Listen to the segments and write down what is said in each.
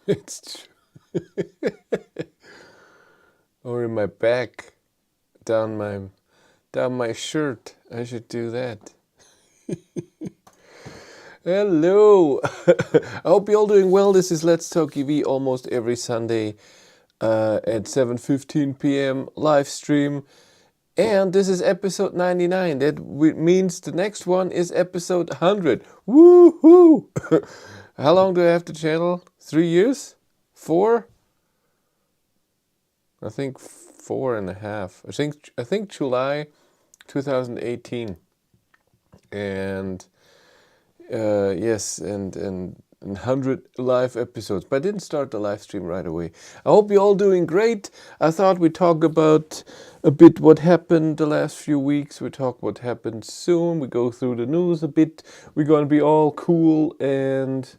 It's true. Or in my back, down my shirt. I should do that. Hello. I hope you're all doing well. This is Let's Talk EV almost every Sunday at 7:15 p.m. live stream. And this is episode 99. That means the next one is episode 100. Woohoo! How long do I have the channel? 3 years? 4? I think 4.5. I think July 2018. And yes, and 100 live episodes. But I didn't start the live stream right away. I hope you're all doing great. I thought we'd talk about a bit what happened the last few weeks. We talk what happened soon. We go through the news a bit. We're gonna be all cool and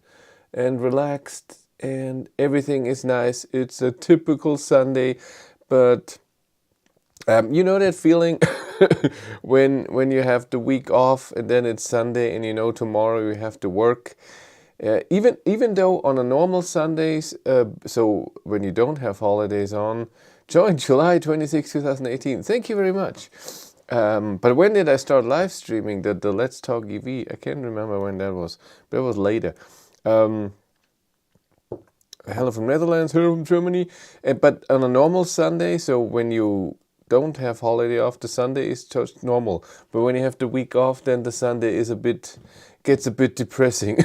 relaxed, and everything is nice. It's a typical Sunday, but you know that feeling when you have the week off and then it's Sunday and you know tomorrow you have to work. Even though on a normal Sundays, so when you don't have holidays on, join July 26, 2018. Thank you very much. But when did I start live streaming the Let's Talk EV? I can't remember when that was, but it was later. Hello from Netherlands, hello from Germany. But on a normal Sunday, so when you don't have holiday off, the Sunday is just normal. But when you have the week off, then the Sunday is gets a bit depressing.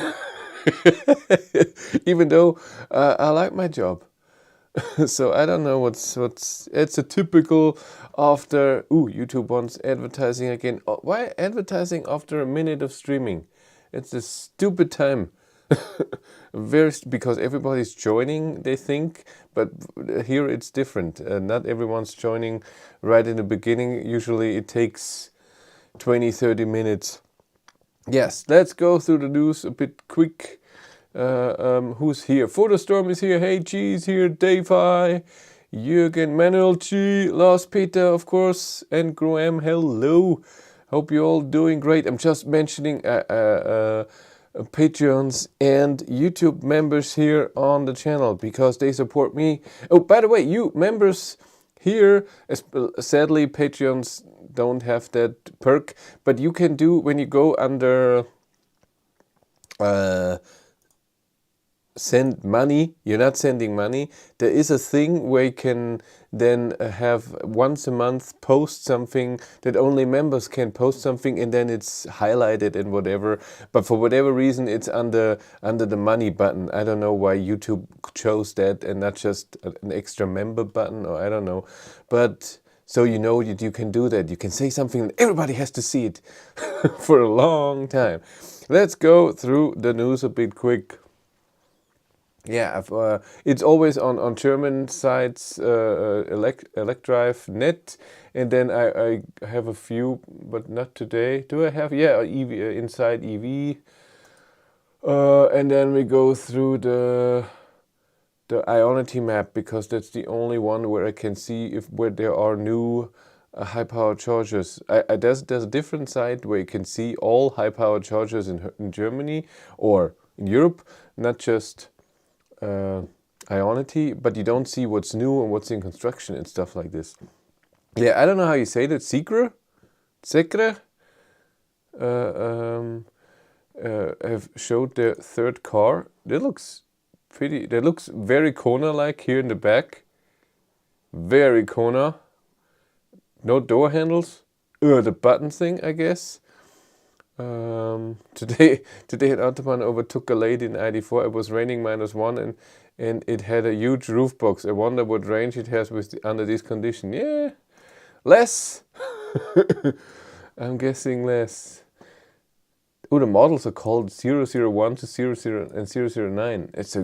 Even though I like my job. So I don't know what's it's a typical after YouTube wants advertising again. Oh, why advertising after a minute of streaming? It's a stupid time. Because everybody's joining, they think, but here it's different. Not everyone's joining right in the beginning. Usually it takes 20-30 minutes. Yes, let's go through the news a bit quick. Who's here? Photostorm is here. Hey, G is here. Dave-I, Jürgen, Manuel G, Lars Peter, of course, and Graham. Hello. Hope you're all doing great. I'm just mentioning Patreons and YouTube members here on the channel because they support me. Oh, by the way, you members here, sadly Patreons don't have that perk, but you can do when you go under send money. You're not sending money. There is a thing where you can then have once a month post something that only members can post something, and then it's highlighted and whatever. But for whatever reason, it's under the money button. I don't know why YouTube chose that and not just an extra member button, or I don't know. But so you know that you can do that. You can say something and everybody has to see it for a long time. Let's go through the news a bit quick. Yeah, it's always on German sites, Electrive Net, and then I have a few, but not today. Do I have? Yeah, EV, Inside EV, and then we go through the Ionity map because that's the only one where I can see where there are new high power chargers. There's a different site where you can see all high power chargers in Germany or in Europe, not just Ionity, but you don't see what's new and what's in construction and stuff like this. Yeah, I don't know how you say that. Secre have showed their third car. That looks pretty. That looks very Kona-like here in the back. Very Kona. No door handles. The button thing, I guess. Today at Autobahn overtook a lady in ID4. It was raining -1 and it had a huge roof box. I wonder what range it has under this condition. Yeah, less. I'm guessing less. Oh, the models are called 001 to 00 and 009. It's a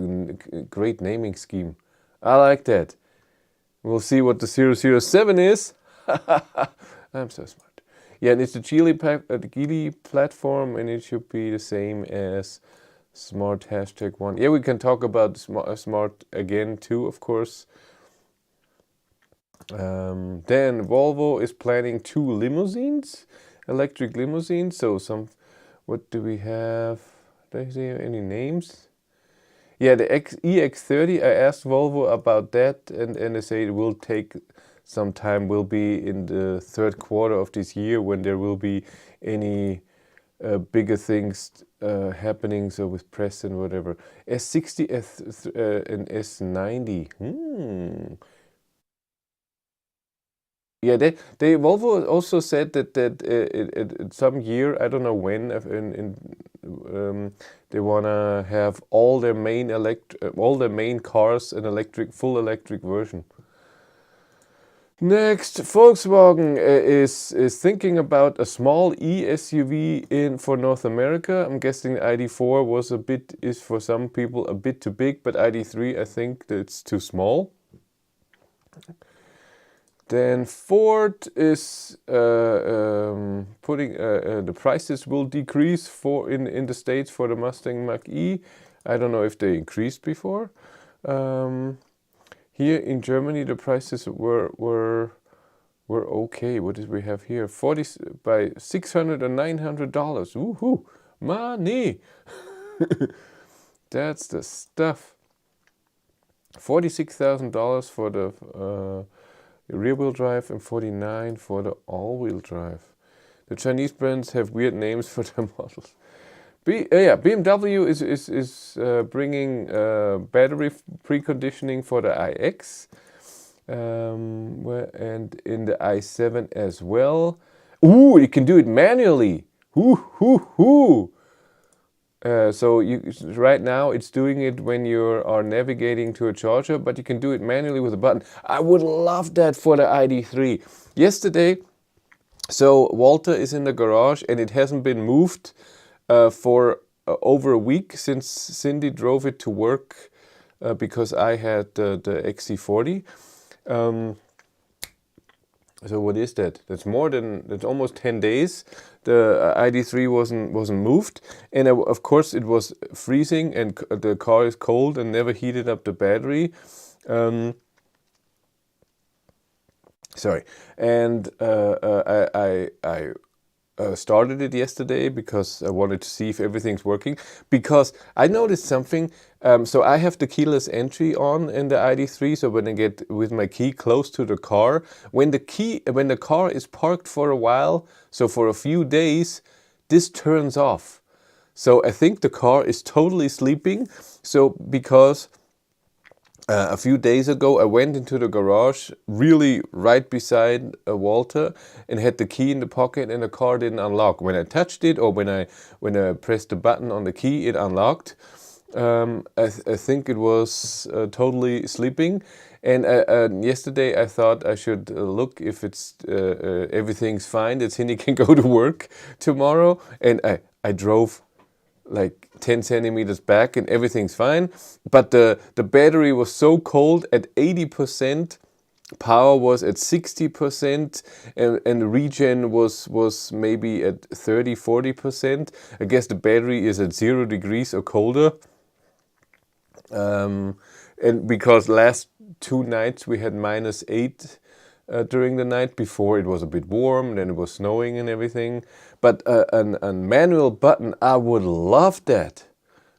great naming scheme. I like that. We'll see what the 007 is. I'm so smart. Yeah, and it's the Geely platform, and it should be the same as Smart #1. Yeah, we can talk about Smart again too, of course. Then Volvo is planning 2 limousines, electric limousines. So what do we have? Do I see any names? Yeah, the EX30, I asked Volvo about that, and they say it will take some time, will be in the third quarter of this year when there will be any bigger things happening, so with press and whatever. S60 and S90. Yeah, they Volvo also said that some year, I don't know when, they wanna have all their main cars an full electric version. Next, Volkswagen is thinking about a small e-SUV for North America. I'm guessing the ID.4 is for some people a bit too big, but ID.3 I think that's too small. Then Ford is putting the prices will decrease in the States for the Mustang Mach-E. I don't know if they increased before. Here in Germany, the prices were okay. What did we have here? 40 by $600 and $900. Woohoo! Money! That's the stuff. $46,000 for the rear-wheel drive and 49 for the all-wheel drive. The Chinese brands have weird names for their models. BMW is bringing battery preconditioning for the iX, and in the i7 as well. Ooh, you can do it manually. So right now it's doing it when you are navigating to a charger, but you can do it manually with a button. I would love that for the ID.3. Yesterday, so Walter is in the garage and it hasn't been moved for over a week since Cindy drove it to work because I had the XC40. So what is that? That's almost 10 days. The ID.3 wasn't moved, and of course it was freezing, and the car is cold and never heated up the battery. Sorry, and I started it yesterday because I wanted to see if everything's working. Because I noticed something. So I have the keyless entry on in the ID.3. So when I get with my key close to the car, when the car is parked for a while, so for a few days, this turns off. So I think the car is totally sleeping. So because a few days ago, I went into the garage, really right beside Walter, and had the key in the pocket, and the car didn't unlock. When I touched it, or when I pressed the button on the key, it unlocked. I think it was totally sleeping. And yesterday, I thought I should look if it's everything's fine, that Cindy can go to work tomorrow. And I drove like 10 centimeters back and everything's fine. But the battery was so cold at 80%, power was at 60%, and the regen was maybe at 30-40%. I guess the battery is at 0 degrees or colder. And because last 2 nights we had -8 during the night. Before it was a bit warm, then it was snowing and everything. But a manual button, I would love that.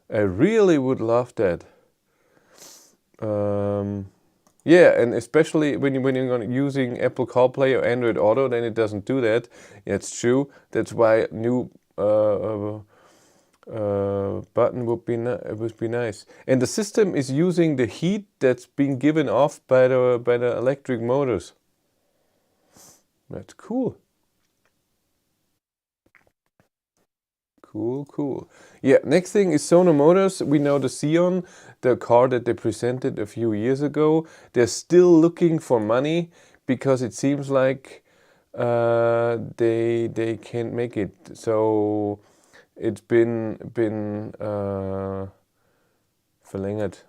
I really would love that. Yeah, and especially when you're using Apple CarPlay or Android Auto, then it doesn't do that. Yeah, it's true. That's why new button would be nice. And the system is using the heat that's being given off by the electric motors. That's cool. Cool. Yeah, next thing is Sono Motors. We know the Sion, the car that they presented a few years ago. They're still looking for money because it seems like they can't make it. So it's been verlängert,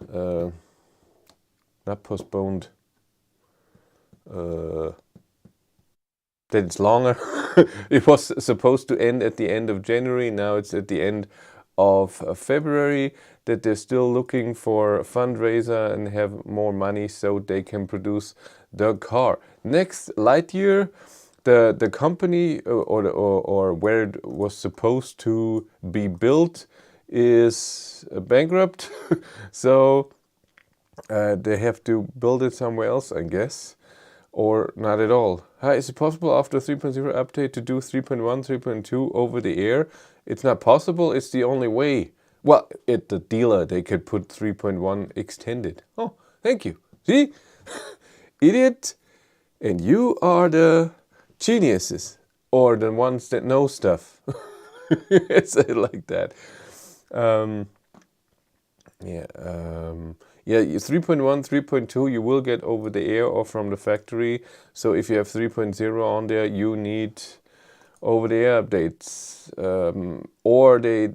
not postponed. That it's longer. It was supposed to end at the end of January. Now it's at the end of February. That they're still looking for a fundraiser and have more money so they can produce the car. Next, Lightyear, the company or where it was supposed to be built is bankrupt, so they have to build it somewhere else, I guess, or not at all. Hi, is it possible after 3.0 update to do 3.1, 3.2 over the air? It's not possible, it's the only way. Well, at the dealer they could put 3.1 extended. Oh, thank you. See? Idiot. And you are the geniuses, or the ones that know stuff. Say it like that. Yeah, 3.1, 3.2 you will get over the air or from the factory. So if you have 3.0 on there, you need over the air updates. Or they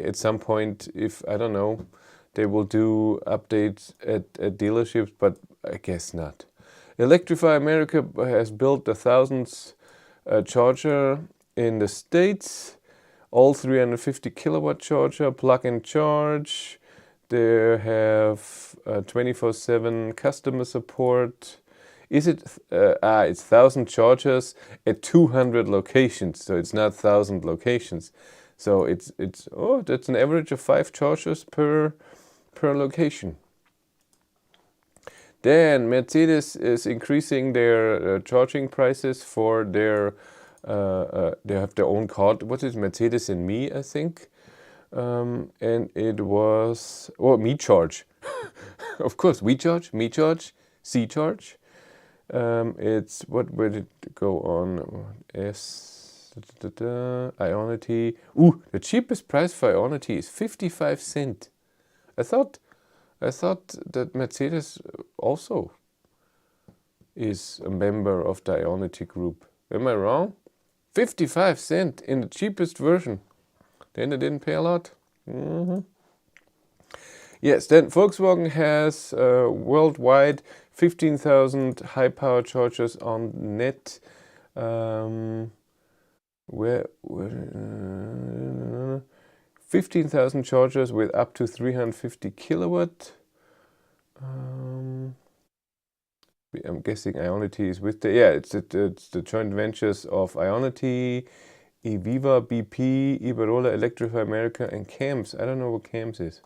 at some point, if I don't know, they will do updates at dealerships, but I guess not. Electrify America has built the 1000th charger in the States. All 350 kilowatt charger, plug and charge. They have 24/7 customer support. Is it? It's 1000 chargers at 200 locations, so it's not 1000 locations. So it's that's an average of 5 chargers per location. Then Mercedes is increasing their charging prices for their. They have their own card. What is Mercedes and Me, I think. And it was Me Charge. Of course, We Charge, Me Charge, C Charge. It's what would it go on? Ionity. The cheapest price for Ionity is 55 cents. I thought that Mercedes also is a member of the Ionity group. Am I wrong? 55 cents in the cheapest version. Then they didn't pay a lot. Yes, then Volkswagen has worldwide 15,000 high power chargers on net. 15,000 chargers with up to 350 kilowatt. I'm guessing Ionity is with it's the joint ventures of Ionity, Eviva, BP, Iberola, Electrify America, and CAMS. I don't know what CAMS is.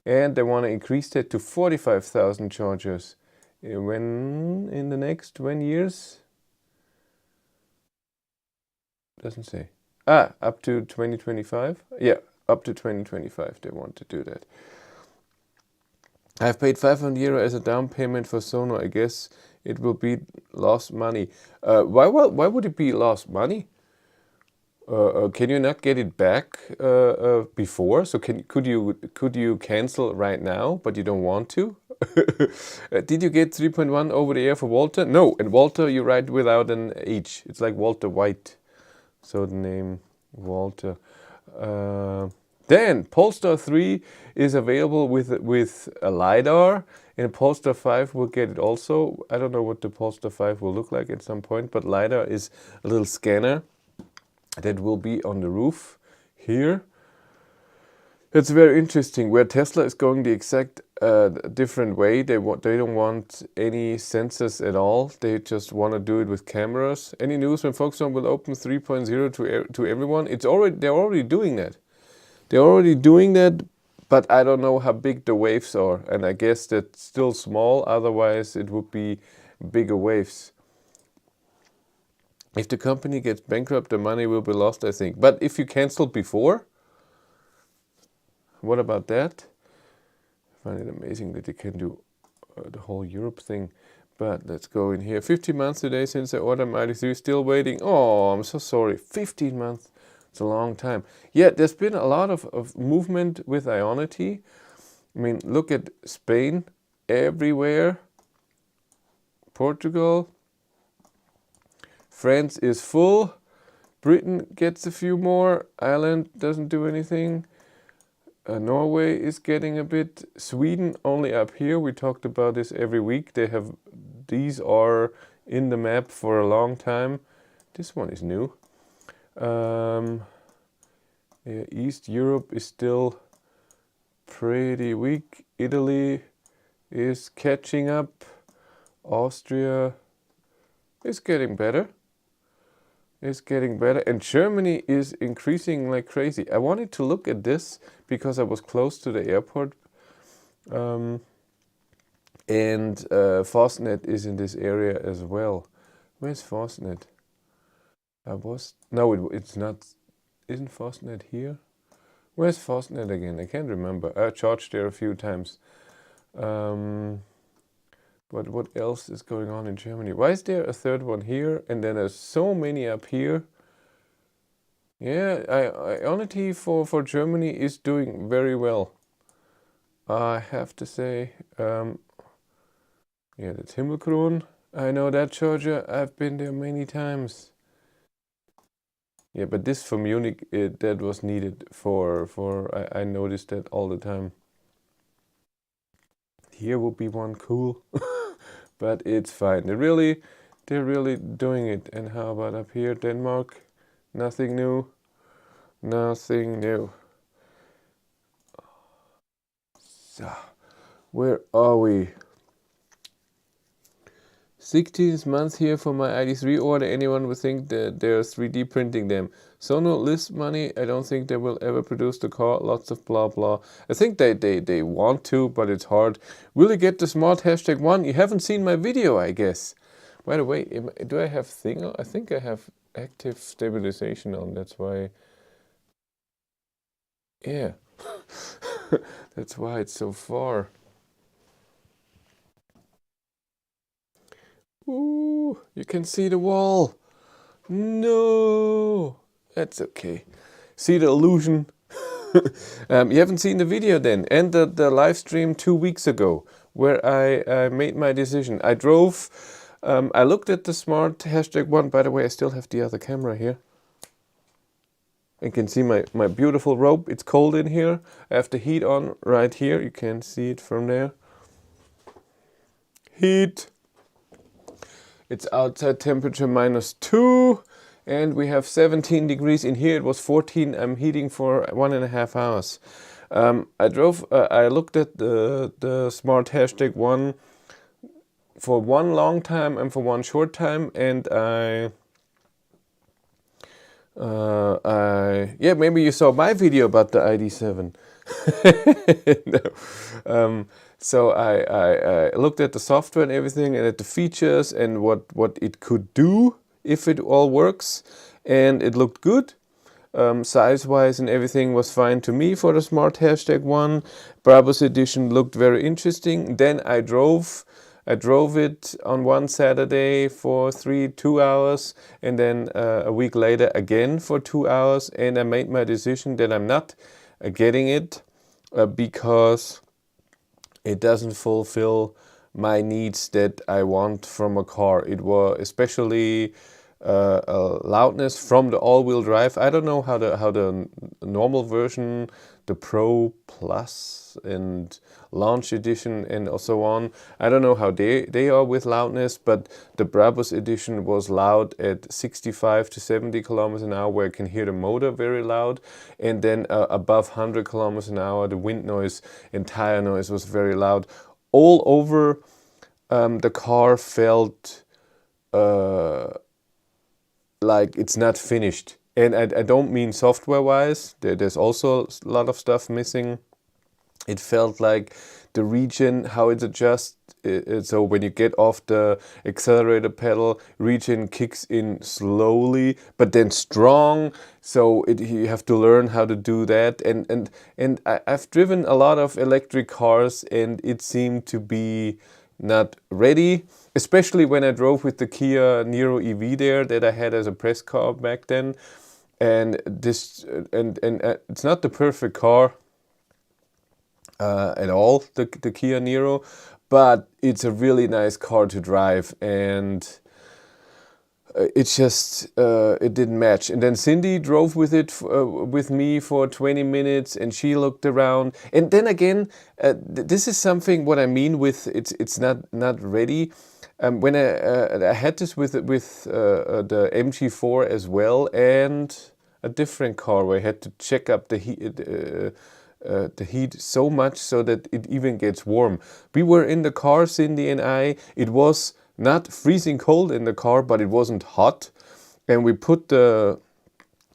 And they want to increase that to 45,000 chargers. When in the next 20 years? Doesn't say. Up to 2025? Yeah, up to 2025 they want to do that. I've paid 500 euro as a down payment for Sono. I guess it will be lost money. Why would it be lost money? Can you not get it back before? So could you cancel right now, but you don't want to? Did you get 3.1 over the air for Walter? No, and Walter you write without an H. It's like Walter White. So the name Walter. Then Polestar 3 is available with a LiDAR, and Polestar 5 will get it also. I don't know what the Polestar 5 will look like at some point, but LiDAR is a little scanner that will be on the roof here. It's very interesting where Tesla is going the exact different way. They don't want any sensors at all. They just want to do it with cameras. Any news when Volkswagen will open 3.0 to everyone? They're already doing that. They're already doing that, but I don't know how big the waves are, and I guess that's still small. Otherwise, it would be bigger waves. If the company gets bankrupt, the money will be lost, I think. But if you canceled before, what about that? I find it amazing that you can do the whole Europe thing. But let's go in here. 15 months today since I ordered my ID3, still waiting. Oh, I'm so sorry. 15 months. It's a long time. Yeah, there's been a lot of movement with Ionity. I mean, look at Spain, everywhere. Portugal. France is full. Britain gets a few more. Ireland doesn't do anything. Norway is getting a bit. Sweden only up here. We talked about this every week. These are in the map for a long time. This one is new. East Europe is still pretty weak. Italy is catching up. Austria It's getting better. It's getting better. And Germany is increasing like crazy. I wanted to look at this because I was close to the airport. Um, and Fastnet is in this area as well. Where's Fastnet? It's not. Isn't Fastnet here? Where's Fastnet again? I can't remember. I charged there a few times. But what else is going on in Germany? Why is there a third one here and then there's so many up here? Yeah, Ionity for Germany is doing very well. I have to say. Yeah, that's Himmelkron. I know that charger. I've been there many times. Yeah, but this for Munich, that was needed I noticed that all the time. Here would be one cool, but it's fine. They're really doing it. And how about up here, Denmark? Nothing new. Nothing new. So, where are we? 16th month here for my ID3 order. Anyone would think that they're 3D printing them. Sono list money. I don't think they will ever produce the car. Lots of blah blah. I think they want to, but it's hard. Will you get the smart #1? You haven't seen my video, I guess. By the way, do I have thing on? I think I have active stabilization on. That's why. Yeah. That's why it's so far. Ooh, you can see the wall. No, that's okay. See the illusion? You haven't seen the video then, and the live stream 2 weeks ago, where I made my decision. I drove, I looked at the smart #1. By the way, I still have the other camera here. You can see my beautiful robe. It's cold in here. I have the heat on right here. You can see it from there. Heat. It's outside temperature -2 and we have 17 degrees. In here it was 14. I'm heating for 1.5 hours. I looked at the smart #1 for one long time and for one short time, and yeah, maybe you saw my video about the ID7. No. So I looked at the software and everything, and at the features and what it could do if it all works, and it looked good. Size-wise and everything was fine to me for the smart #1. Brabus edition looked very interesting. Then I drove it on one Saturday for 2 hours, and then a week later again for 2 hours, and I made my decision that I'm not getting it because it doesn't fulfill my needs that I want from a car. It was especially loudness from the all-wheel drive. I don't know how the normal version, the Pro Plus and Launch Edition and so on, I don't know how they are with loudness, but the Brabus Edition was loud at 65 to 70 kilometers an hour, where I can hear the motor very loud, and then above 100 kilometers an hour, the wind noise and tire noise was very loud. All over, the car felt like it's not finished. And I don't mean software-wise. There's also a lot of stuff missing. It felt like the region, how it adjusts. So when you get off the accelerator pedal, region kicks in slowly, but then strong. So you have to learn how to do that. And I've driven a lot of electric cars, and it seemed to be not ready. Especially when I drove with the Kia Niro EV there that I had as a press car back then. And this and it's not the perfect car at all, the Kia Niro, but it's a really nice car to drive, and it's just it didn't match. And then Cindy drove with it with me for 20 minutes, and she looked around. And then again, this is something what I mean with it's not ready. When I had this with the MG4 as well, and a different car where I had to check up the heat so much so that it even gets warm. We were in the car, Cindy and I. It was not freezing cold in the car, but it wasn't hot. And we put the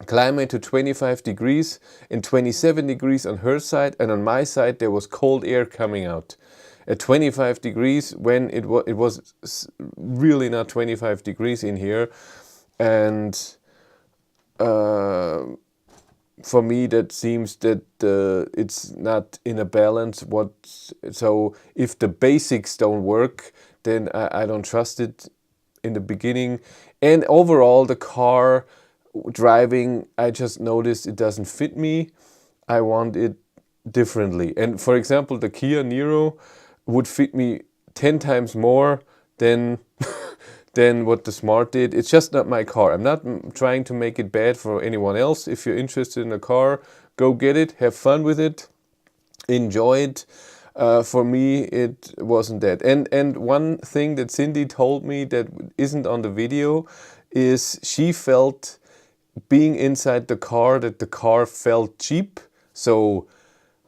climate to 25 degrees and 27 degrees on her side, and on my side there was cold air coming out at 25 degrees when it was really not 25 degrees in here. And for me that seems that it's not in a balance. So if the basics don't work, then I don't trust it in the beginning. And overall the car driving, I just noticed it doesn't fit me. I want it differently. And for example, the Kia Niro would fit me 10 times more than than what the Smart did. It's just not my car. I'm not trying to make it bad for anyone else. If you're interested in a car, go get it, have fun with it, enjoy it. For me, it wasn't that. And one thing that Cindy told me that isn't on the video is she felt, being inside the car, that the car felt cheap. So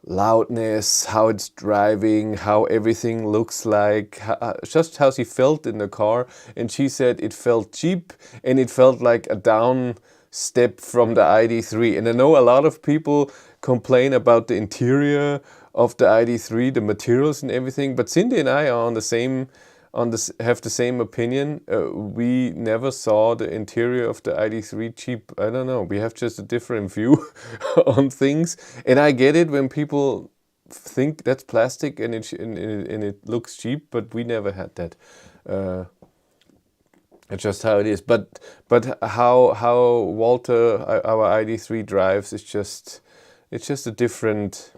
loudness, how it's driving, how everything looks like, just how she felt in the car. And she said it felt cheap and it felt like a down step from the ID3. And I know a lot of people complain about the interior of the ID3, the materials and everything, but Cindy and I are on the same have the same opinion. We never saw the interior of the ID3 cheap. I don't know. We have just a different view on things. And I get it when people think that's plastic and it looks cheap, but we never had that. It's just how it is. But how Walter, our ID3 drives, it's just a different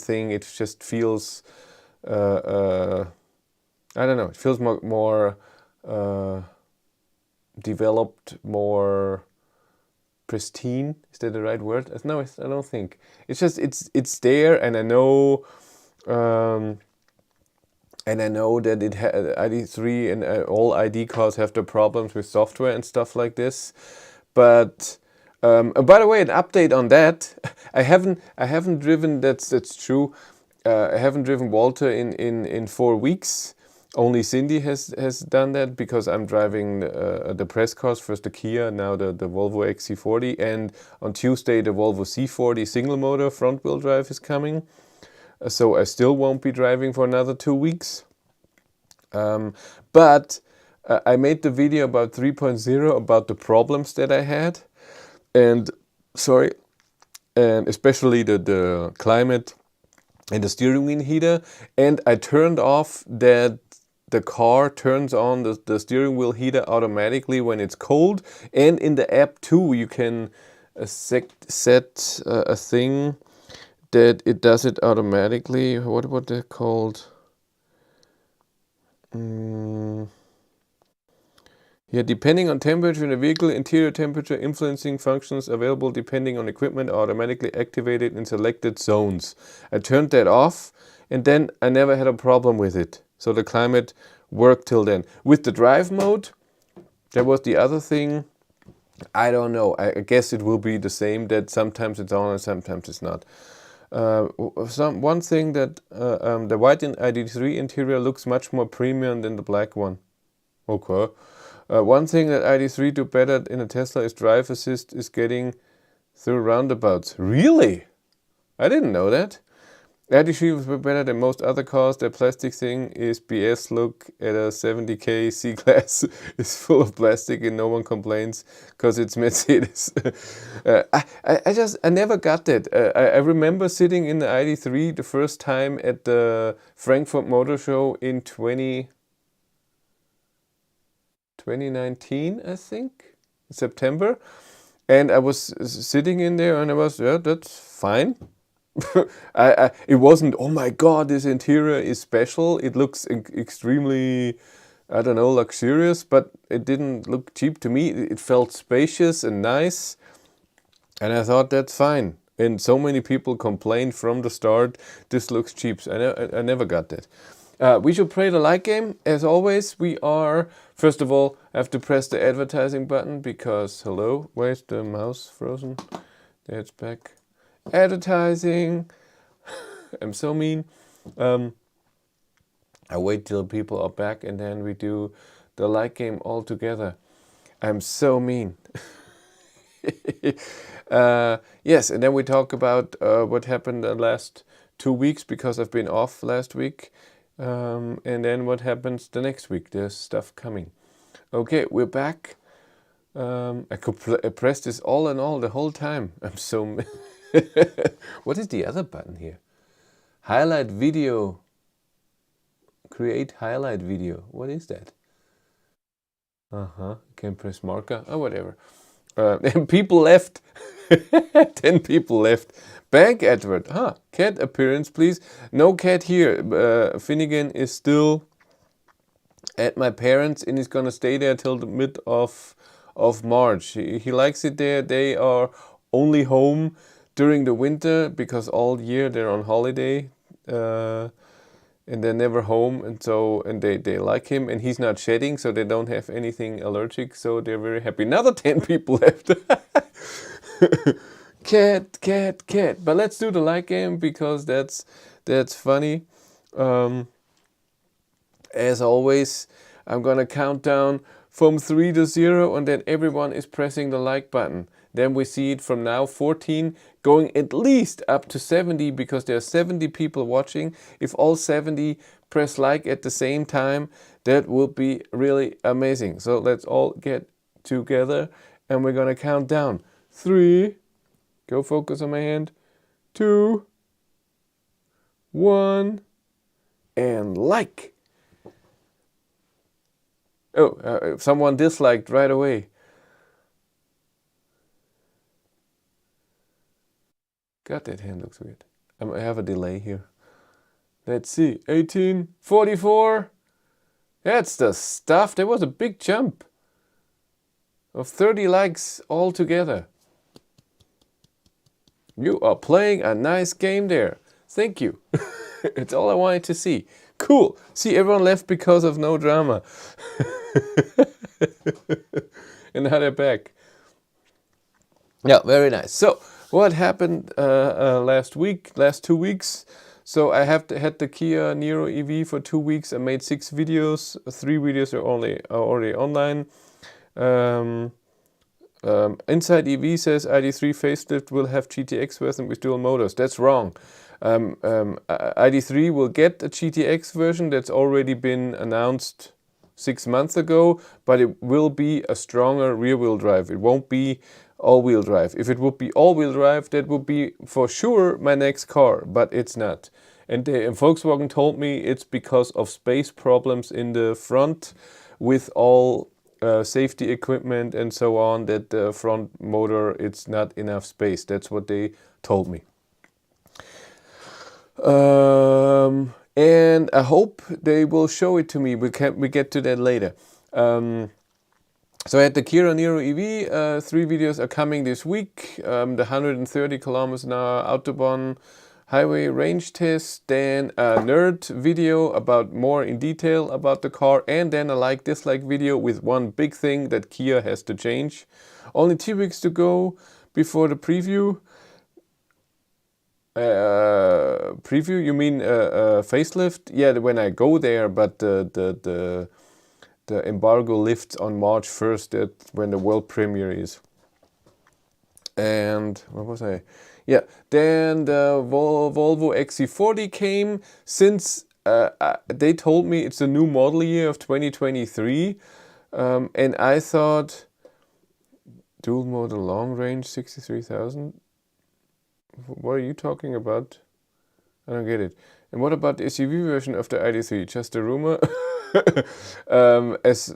thing. It just feels. I don't know, it feels more developed, more pristine. Is that the right word? No, I don't think. It's just, it's there, and I know that it ID3 and all ID cars have the problems with software and stuff like this. But by the way, an update on that. I haven't driven. That's true. I haven't driven Walter in 4 weeks. Only Cindy has done that, because I'm driving the press cars, first the Kia, now the Volvo XC40, and on Tuesday the Volvo C40 single motor front wheel drive is coming. So I still won't be driving for another 2 weeks. But I made the video about 3.0 about the problems that I had, and especially the climate and the steering wheel heater, and I turned off that the car turns on the steering wheel heater automatically when it's cold. And in the app too, you can set a thing that it does it automatically. What they're called? Yeah, depending on temperature in the vehicle, interior temperature influencing functions available depending on equipment are automatically activated in selected zones. I turned that off, and then I never had a problem with it. So the climate worked till then. With the drive mode, that was the other thing. I don't know. I guess it will be the same, that sometimes it's on and sometimes it's not. One thing that the white ID3 interior looks much more premium than the black one. Okay. One thing that ID3 do better in a Tesla is drive assist is getting through roundabouts. Really? I didn't know that. ID3 was better than most other cars. Their plastic thing is BS. Look at a 70k C-Class is full of plastic and no one complains because it's Mercedes. I never got that. I remember sitting in the ID3 the first time at the Frankfurt Motor Show in 2019, I think, September. And I was sitting in there and I was, yeah, that's fine. It wasn't, oh my god, this interior is special. It looks extremely, I don't know, luxurious, but it didn't look cheap to me. It felt spacious and nice, and I thought that's fine. And so many people complained from the start, this looks cheap. I never got that. We should play the like game. As always, we are, first of all, I have to press the advertising button because, hello, where's the mouse frozen? There, it's back. Advertising. I'm so mean. I wait till people are back and then we do the light game all together. I'm so mean. Yes, and then we talk about what happened the last 2 weeks because I've been off last week. And then what happens the next week. There's stuff coming. Okay, we're back. I could press this all in all the whole time. I'm so... What is the other button here? Highlight video. Create highlight video. What is that? Can press marker. Oh, whatever. And people left. 10 people left. Bank advert. Cat appearance, please. No cat here. Finnegan is still at my parents and he's gonna stay there till the mid of March. He likes it there. They are only home during the winter because all year they're on holiday. And they're never home, and they like him, and he's not shedding, so they don't have anything allergic, so they're very happy. Another 10 people left. Cat. But let's do the light game because that's funny. As always, I'm gonna count down from 3 to 0, and then everyone is pressing the like button. Then we see it from now 14 going at least up to 70 because there are 70 people watching. If all 70 press like at the same time, that will be really amazing. So let's all get together and we're gonna count down. 3, go focus on my hand, 2, 1, and like. Oh, someone disliked right away. God, that hand looks weird. I have a delay here. Let's see. 1844. That's the stuff. There was a big jump of 30 likes all together. You are playing a nice game there. Thank you. It's all I wanted to see. Cool. See, everyone left because of no drama. And now they're back. Yeah, very nice. So, what happened last 2 weeks? So I had the Kia Niro EV for 2 weeks. I made 6 videos. 3 videos are already online. Inside EV says ID3 facelift will have GTX version with dual motors. That's wrong. ID3 will get a GTX version that's already been announced 6 months ago, but it will be a stronger rear-wheel drive. It won't be all-wheel drive. If it would be all-wheel drive, that would be for sure my next car, but it's not. And Volkswagen told me it's because of space problems in the front with all safety equipment and so on, that the front motor, it's not enough space. That's what they told me. And I hope they will show it to me. We get to that later. So I had the Kia Niro EV. 3 videos are coming this week. The 130 kilometers an hour Autobahn highway range test, then a nerd video about more in detail about the car, and then a like-dislike video with one big thing that Kia has to change. Only 2 weeks to go before the preview. Preview? You mean facelift? Yeah, when I go there, but the embargo lifts on March 1st. That's when the world premiere is. And what was I? Yeah, then the Volvo XC40 came. Since they told me it's the new model year of 2023, and I thought dual motor long range 63,000. What are you talking about? I don't get it. And what about the SUV version of the ID3? Just a rumor? As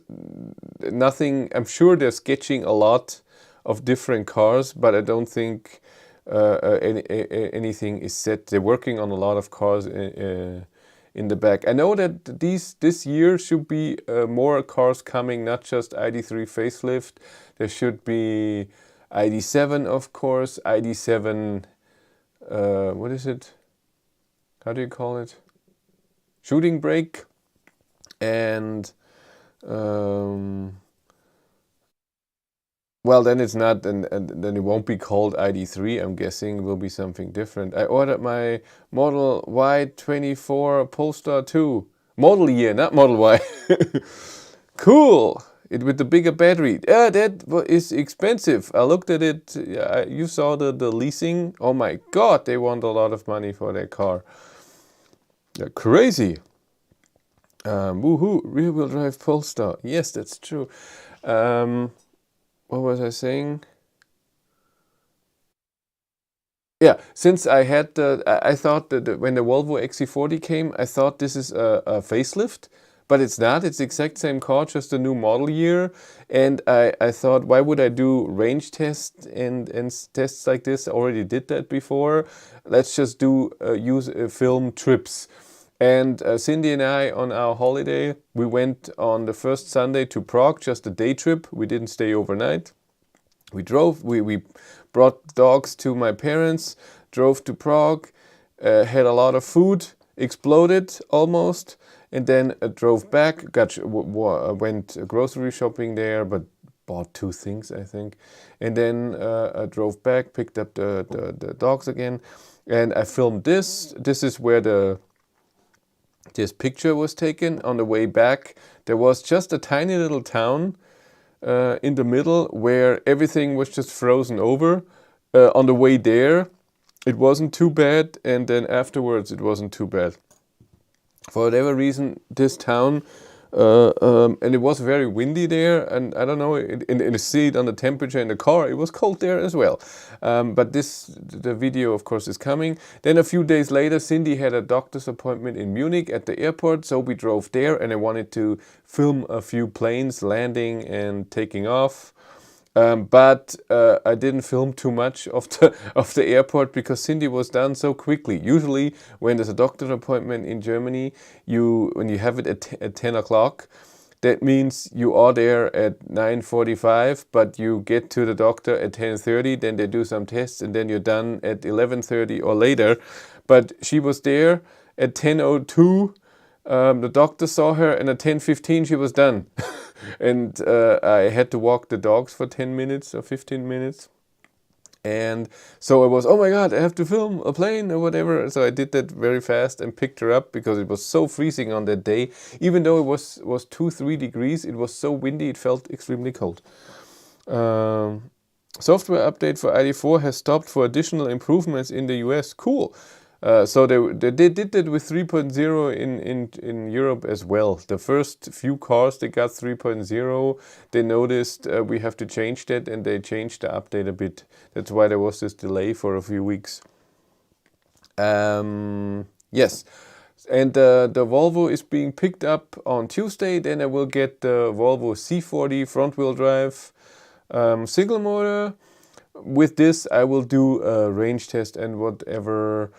nothing, I'm sure they're sketching a lot of different cars, but I don't think anything is set. They're working on a lot of cars in the back. I know that this year should be more cars coming, not just ID3 facelift. There should be ID7, of course, ID7. What is it? How do you call it? Shooting brake. And well, then it's not, and then it won't be called ID3. I'm guessing it will be something different. I ordered my Model Y24 Polestar 2. Model year, not Model Y. Cool. It with the bigger battery. That is expensive. I looked at it. You saw the leasing. Oh my God, they want a lot of money for their car. They're crazy. Woohoo! Rear-wheel drive Polestar. Yes, that's true. What was I saying? Yeah, since I had I thought that when the Volvo XC40 came, I thought this is a facelift, but it's not. It's the exact same car, just a new model year. And I thought, why would I do range tests and tests like this? I already did that before. Let's just do use film trips. And Cindy and I, on our holiday, we went on the first Sunday to Prague, just a day trip. We didn't stay overnight. We drove, we brought dogs to my parents, drove to Prague, had a lot of food, exploded almost, and then drove back, went grocery shopping there, but bought 2 things, I think. And then drove back, picked up the dogs again, and I filmed this. This is where this picture was taken. On the way back, there was just a tiny little town in the middle where everything was just frozen over. On the way there, it wasn't too bad, and then afterwards, it wasn't too bad. For whatever reason, this town, and it was very windy there, and I don't know, in the seat, on the temperature in the car, it was cold there as well. But the video, of course, is coming. Then a few days later, Cindy had a doctor's appointment in Munich at the airport, so we drove there, and I wanted to film a few planes landing and taking off. But I didn't film too much of the airport because Cindy was done so quickly. Usually, when there's a doctor appointment in Germany, when you have it at 10 o'clock, that means you are there at 9:45, but you get to the doctor at 10:30. Then they do some tests, and then you're done at 11:30 or later. But she was there at 10:02. The doctor saw her, and at 10:15 she was done. And I had to walk the dogs for 10 minutes or 15 minutes. And so I was, oh my God, I have to film a plane or whatever. So I did that very fast and picked her up because it was so freezing on that day. Even though it was 2-3 degrees, it was so windy, it felt extremely cold. Software update for ID4 has stopped for additional improvements in the US. Cool. So they did that with 3.0 in Europe as well. The first few cars they got 3.0, they noticed we have to change that, and they changed the update a bit. That's why there was this delay for a few weeks. Yes, and the Volvo is being picked up on Tuesday. Then I will get the Volvo C40 front-wheel drive single motor. With this, I will do a range test and whatever.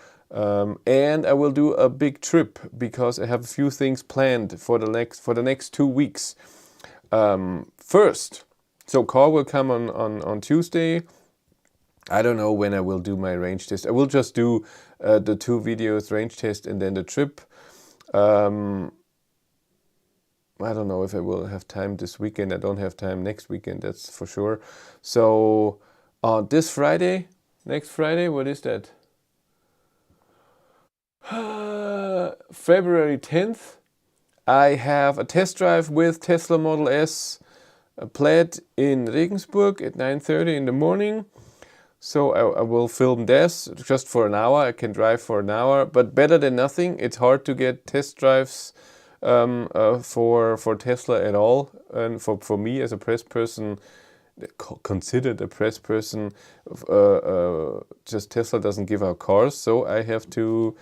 And I will do a big trip because I have a few things planned for the next 2 weeks. First, so car will come on Tuesday. I don't know when I will do my range test. I will just do the 2 videos, range test, and then the trip. I don't know if I will have time this weekend. I don't have time next weekend, that's for sure. So this Friday, next Friday, what is that? February 10th, I have a test drive with Tesla Model S Plaid in Regensburg at 9:30 in the morning. So I will film this just for an hour. I can drive for an hour, but better than nothing. It's hard to get test drives for Tesla at all. And for me as a press person, considered a press person, just Tesla doesn't give out cars. So I have to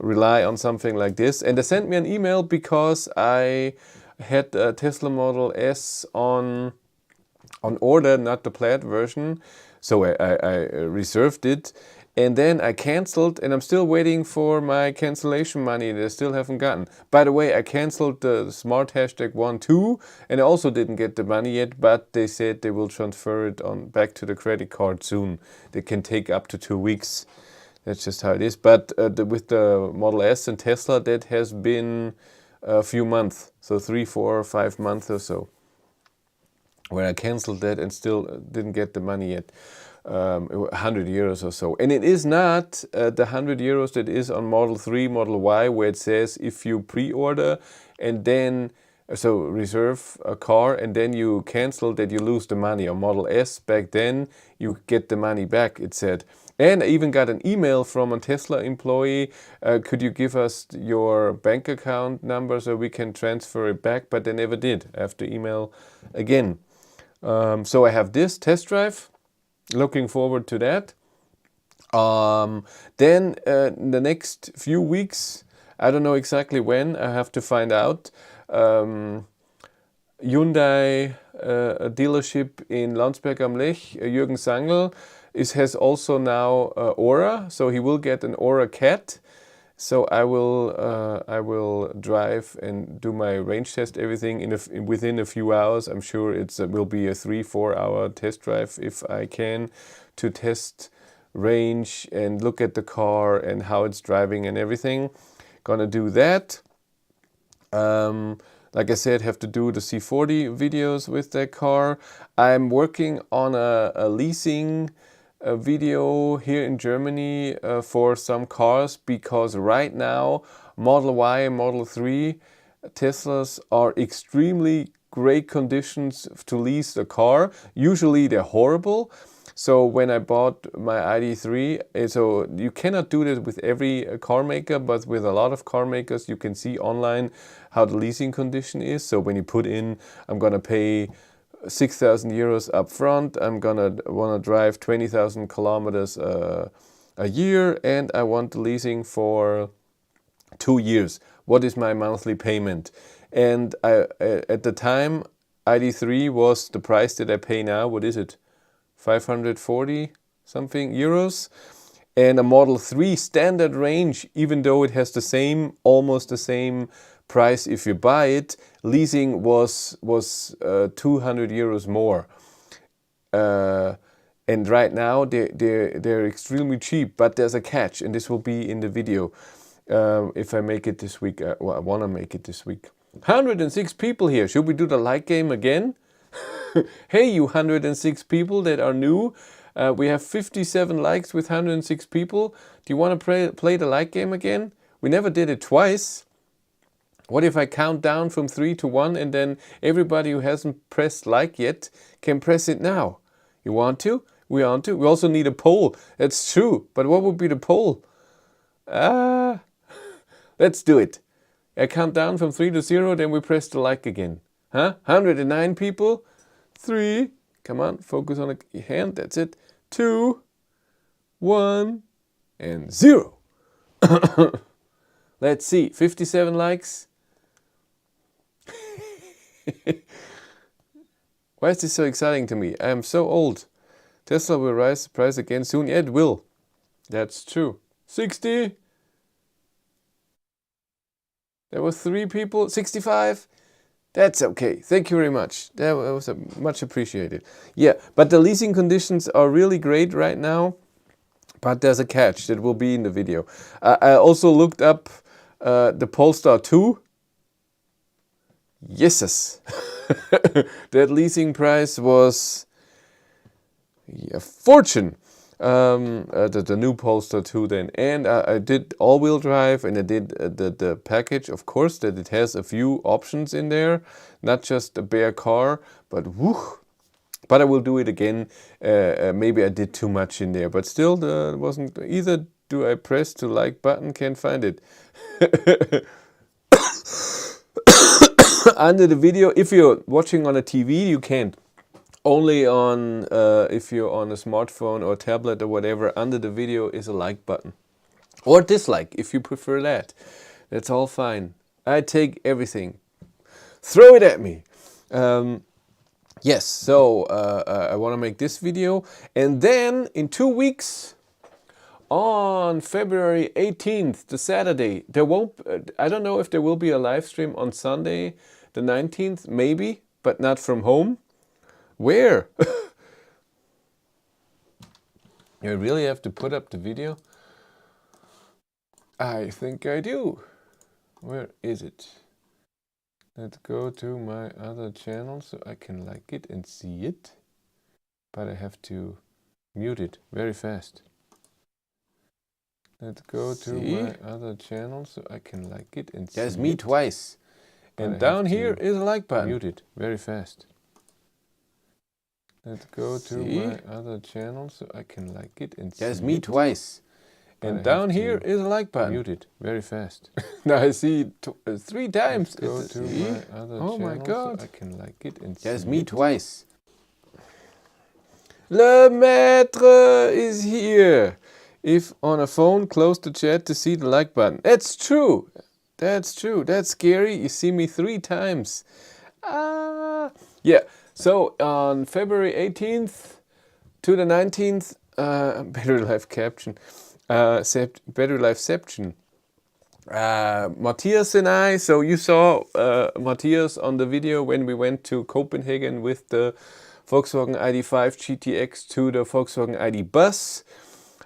rely on something like this. And they sent me an email because I had a Tesla Model S on order, not the Plaid version. So I reserved it, and then I canceled, and I'm still waiting for my cancellation money that I still haven't gotten. By the way, I canceled the smart hashtag 1 too, and I also didn't get the money yet, but they said they will transfer it back to the credit card soon. They can take up to 2 weeks. That's just how it is. But with the Model S and Tesla, that has been a few months. So 3, 4, 5 months or so, where I canceled that and still didn't get the money yet. 100 euros or so. And it is not the 100 euros that is on Model 3, Model Y, where it says if you pre-order and then so reserve a car and then you cancel, that you lose the money. On Model S back then you get the money back, it said. And I even got an email from a Tesla employee, could you give us your bank account number so we can transfer it back? But they never did. I have to email again. So I have this test drive, looking forward to that. Then the next few weeks, I don't know exactly when, I have to find out. Hyundai a dealership in Landsberg am Lech, Jürgen Sangl, has also now Aura, so he will get an Aura Cat. So I will drive and do my range test, everything within a few hours. I'm sure it will be a 3-4 hour test drive if I can, to test range and look at the car and how it's driving and everything. Gonna do that. Like I said, have to do the C40 videos with that car. I'm working on a leasing video here in Germany for some cars, because right now Model Y and Model 3 Teslas are extremely great conditions to lease the car. Usually they're horrible. So when I bought my ID3, so you cannot do this with every car maker, but with a lot of car makers you can see online how the leasing condition is. So when you put in, I'm gonna pay 6,000 euros up front, I'm gonna wanna drive 20,000 kilometers a year, and I want the leasing for 2 years. What is my monthly payment? And at the time, ID3 was the price that I pay now. What is it? 540 something euros. And a Model 3 standard range, even though it has the same, almost the same price if you buy it, leasing was 200 euros more. And right now they're extremely cheap, but there's a catch, and this will be in the video if I make it this week. Well, I want to make it this week. 106 people here. Should we do the like game again? Hey, you 106 people that are new. We have 57 likes with 106 people. Do you want to play the like game again? We never did it twice. What if I count down from 3 to 1 and then everybody who hasn't pressed like yet can press it now? You want to? We want to. We also need a poll. That's true. But what would be the poll? Let's do it. I count down from 3 to 0, then we press the like again. Huh? 109 people? 3. Come on, focus on the hand. That's it. 2, 1, and 0. Let's see. 57 likes. Why is this so exciting to me? I am so old. Tesla will rise the price again soon. Yeah, it will. That's true. 60. There were 3 people. 65. That's okay. Thank you very much. That was much appreciated. Yeah, but the leasing conditions are really great right now. But there's a catch that will be in the video. I also looked up the Polestar 2. Yeses. That leasing price was a fortune. The new Polestar 2 then. And I did all-wheel drive, and I did the package, of course, that it has a few options in there. Not just a bare car, but whoo. But I will do it again. Maybe I did too much in there, but still, there wasn't. Either do I press the like button, can't find it. Under the video, if you're watching on a TV, you can't. Only on if you're on a smartphone or tablet or whatever, under the video is a like button. Or dislike, if you prefer that. That's all fine. I take everything. Throw it at me. Yes, so I want to make this video. And then in 2 weeks, on February 18th, the Saturday, there won't, I don't know if there will be a live stream on Sunday, the 19th, maybe, but not from home. Where? I really have to put up the video? I think I do. Where is it? Let's go to my other channel so I can like it and see it. But I have to Mute it very fast. Let's go to my other channel so I can like it and see. There's me twice. And down here is a like button. Mute it very fast. Let's go to my other channel so I can like it and see. There's me twice. And down here is a like button. Mute it very fast. Now I see 3 times. Let's go to my other channel my God. So I can like it and see. There's me twice. Le maître is here. If on a phone, close the chat to see the like button. That's true. That's true. That's scary. You see me 3 times. Yeah. So on February 18th to the 19th, battery life caption, battery lifeception. Matthias and I, so you saw Matthias on the video when we went to Copenhagen with the Volkswagen ID.5 GTX to the Volkswagen ID bus.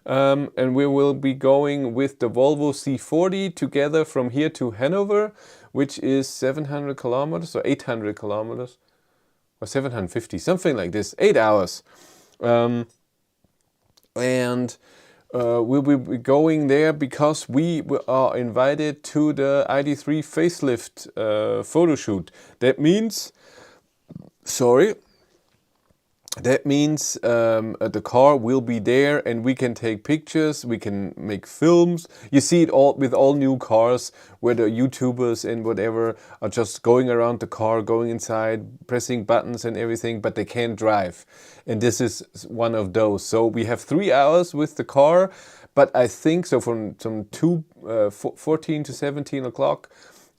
And we will be going with the Volvo C40 together from here to Hanover, which is 700 kilometers or 800 kilometers or 750, something like this, 8 hours. We'll be going there because we are invited to the ID.3 facelift photo shoot. That means, the car will be there and we can take pictures, we can make films. You see it all with all new cars where the YouTubers and whatever are just going around the car, going inside, pressing buttons and everything, but they can't drive. And this is one of those. So we have 3 hours with the car, but I think so from 14 to 17 o'clock.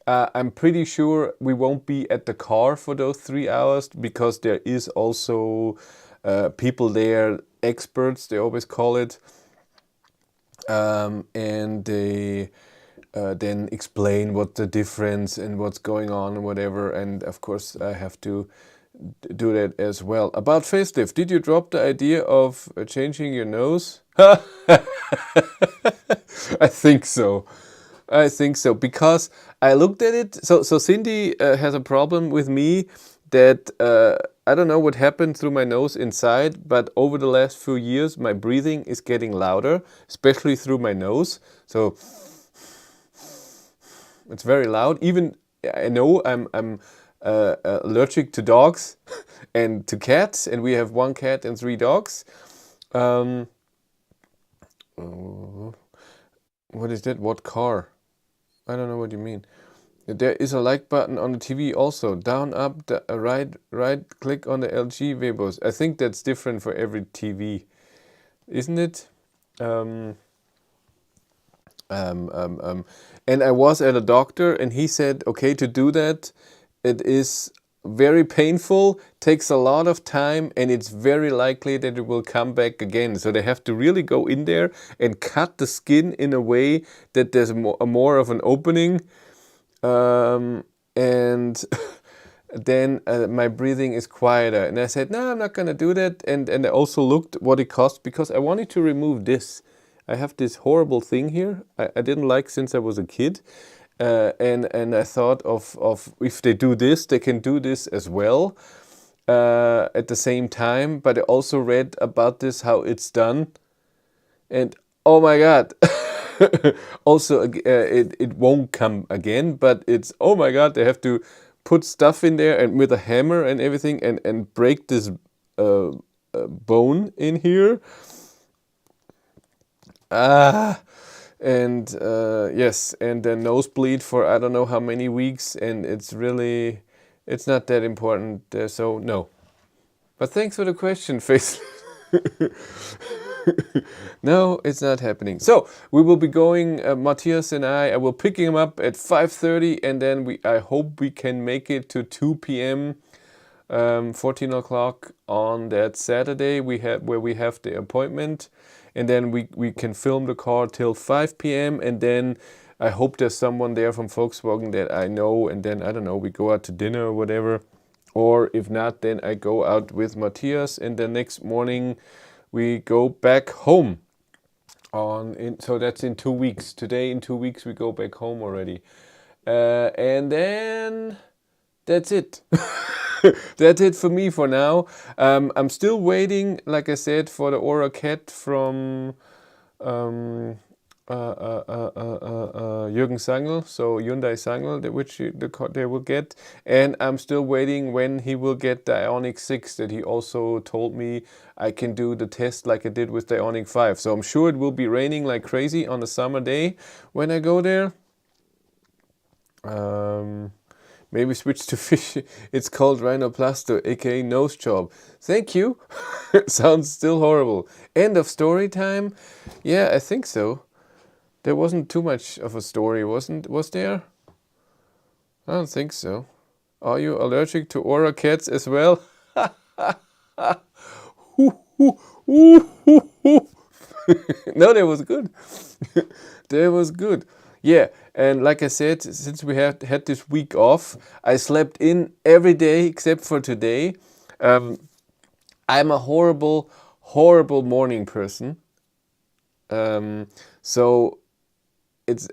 I'm pretty sure we won't be at the car for those 3 hours because there is also people there, experts, they always call it, and they then explain what the difference and what's going on and whatever. And of course I have to do that as well. About facelift, did you drop the idea of changing your nose? I think so. I think so, because I looked at it. So Cindy has a problem with me that I don't know what happened through my nose inside, but over the last few years my breathing is getting louder, especially through my nose. So it's very loud. Even I know I'm allergic to dogs and to cats, and we have 1 cat and 3 dogs. What is that? What car? I don't know what you mean. There is a like button on the TV also. Down, up, right click on the LG Webos. I think that's different for every TV, isn't it? And I was at a doctor and he said, okay, to do that, it is very painful, takes a lot of time, and it's very likely that it will come back again. So they have to really go in there and cut the skin in a way that there's more of an opening. And then my breathing is quieter. And I said, no, I'm not going to do that. And I also looked what it cost because I wanted to remove this. I have this horrible thing here I didn't like since I was a kid. And I thought of if they do this, they can do this as well at the same time. But I also read about this, how it's done. And oh my God. Also, it won't come again, but it's, oh my God, they have to put stuff in there and with a hammer and everything and break this bone in here. And yes, and then nosebleed for I don't know how many weeks, and it's not that important, so no. But thanks for the question, Face. No, it's not happening. So we will be going, Matthias and I will pick him up at 5:30, and then I hope we can make it to 2 p.m. 14 o'clock on that Saturday where we have the appointment, and then we can film the car till 5 p.m. and then I hope there's someone there from Volkswagen that I know, and then I don't know, we go out to dinner or whatever, or if not, then I go out with Matthias, and the next morning we go back home. So that's in 2 weeks. Today in 2 weeks we go back home already, and then that's it. That's it for me for now. I'm still waiting, like I said, for the Aura Cat from Jürgen Sangl, so Hyundai Sangl, which they will get. And I'm still waiting when he will get the Ioniq 6 that he also told me I can do the test like I did with the Ioniq 5. So I'm sure it will be raining like crazy on a summer day when I go there. Maybe switch to fish. It's called rhinoplasto, aka nose job. Thank you. Sounds still horrible. End of story time? Yeah, I think so. There wasn't too much of a story, was there? I don't think so. Are you allergic to Aura cats as well? No, that was good. That was good. Yeah, and like I said, since we had this week off, I slept in every day except for today. I'm a horrible, horrible morning person. So it's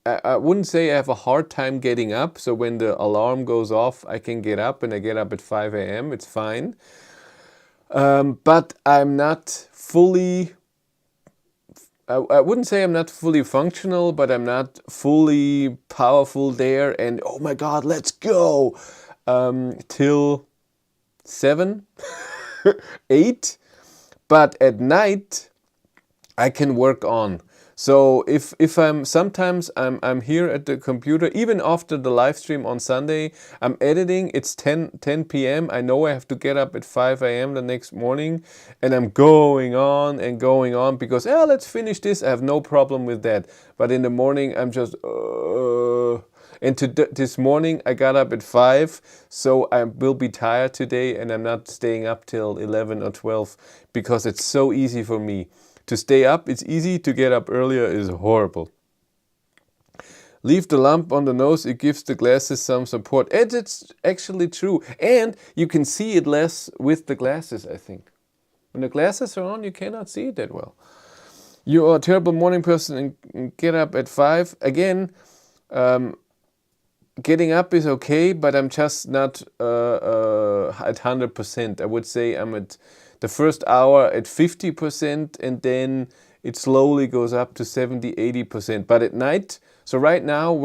I wouldn't say I have a hard time getting up. So when the alarm goes off, I can get up, and I get up at 5 a.m. It's fine. But I'm not fully, I wouldn't say I'm not fully functional, but I'm not fully powerful there. And oh my God, let's go till 7, 8. But at night, I can work on. So if I'm sometimes I'm here at the computer, even after the live stream on Sunday, I'm editing, it's 10 p.m. I know I have to get up at 5 a.m. the next morning, and I'm going on and going on because, let's finish this. I have no problem with that. But in the morning, I'm just, and this morning I got up at 5, so I will be tired today, and I'm not staying up till 11 or 12 because it's so easy for me. To stay up, it's easy. To get up earlier is horrible. Leave the lump on the nose. It gives the glasses some support. And it's actually true. And you can see it less with the glasses, I think. When the glasses are on, you cannot see it that well. You are a terrible morning person and get up at 5. Again, getting up is okay, but I'm just not at 100%. I would say I'm at the first hour at 50%, and then it slowly goes up to 70, 80%. But at night, so right now,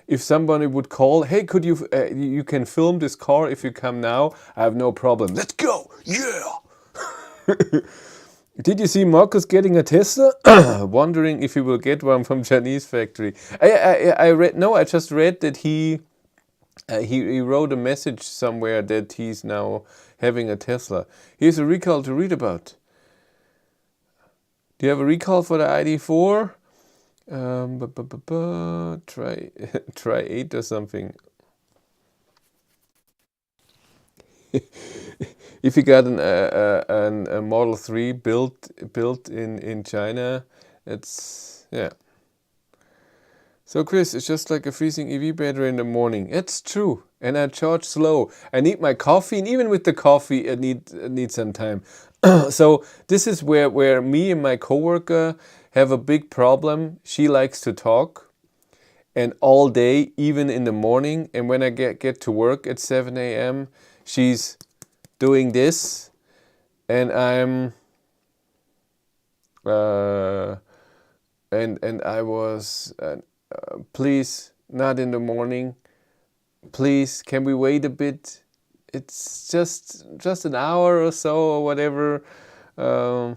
if somebody would call, hey, could you, you can film this car if you come now, I have no problem. Let's go, yeah! Did you see Marcus getting a Tesla? Wondering if he will get one from Chinese factory. I read, no, I just read that he wrote a message somewhere that he's now having a Tesla. Here's a recall to read about. Do you have a recall for the ID4? Try 8 or something. If you got a Model 3 built in China, it's, yeah. So Chris, it's just like a freezing EV battery in the morning. It's true, and I charge slow. I need my coffee, and even with the coffee, I need some time. So this is where me and my coworker have a big problem. She likes to talk, and all day, even in the morning. And when I get to work at 7 a.m., she's doing this, and I'm and I was. Please, not in the morning. Please, can we wait a bit? It's just an hour or so or whatever. Yeah.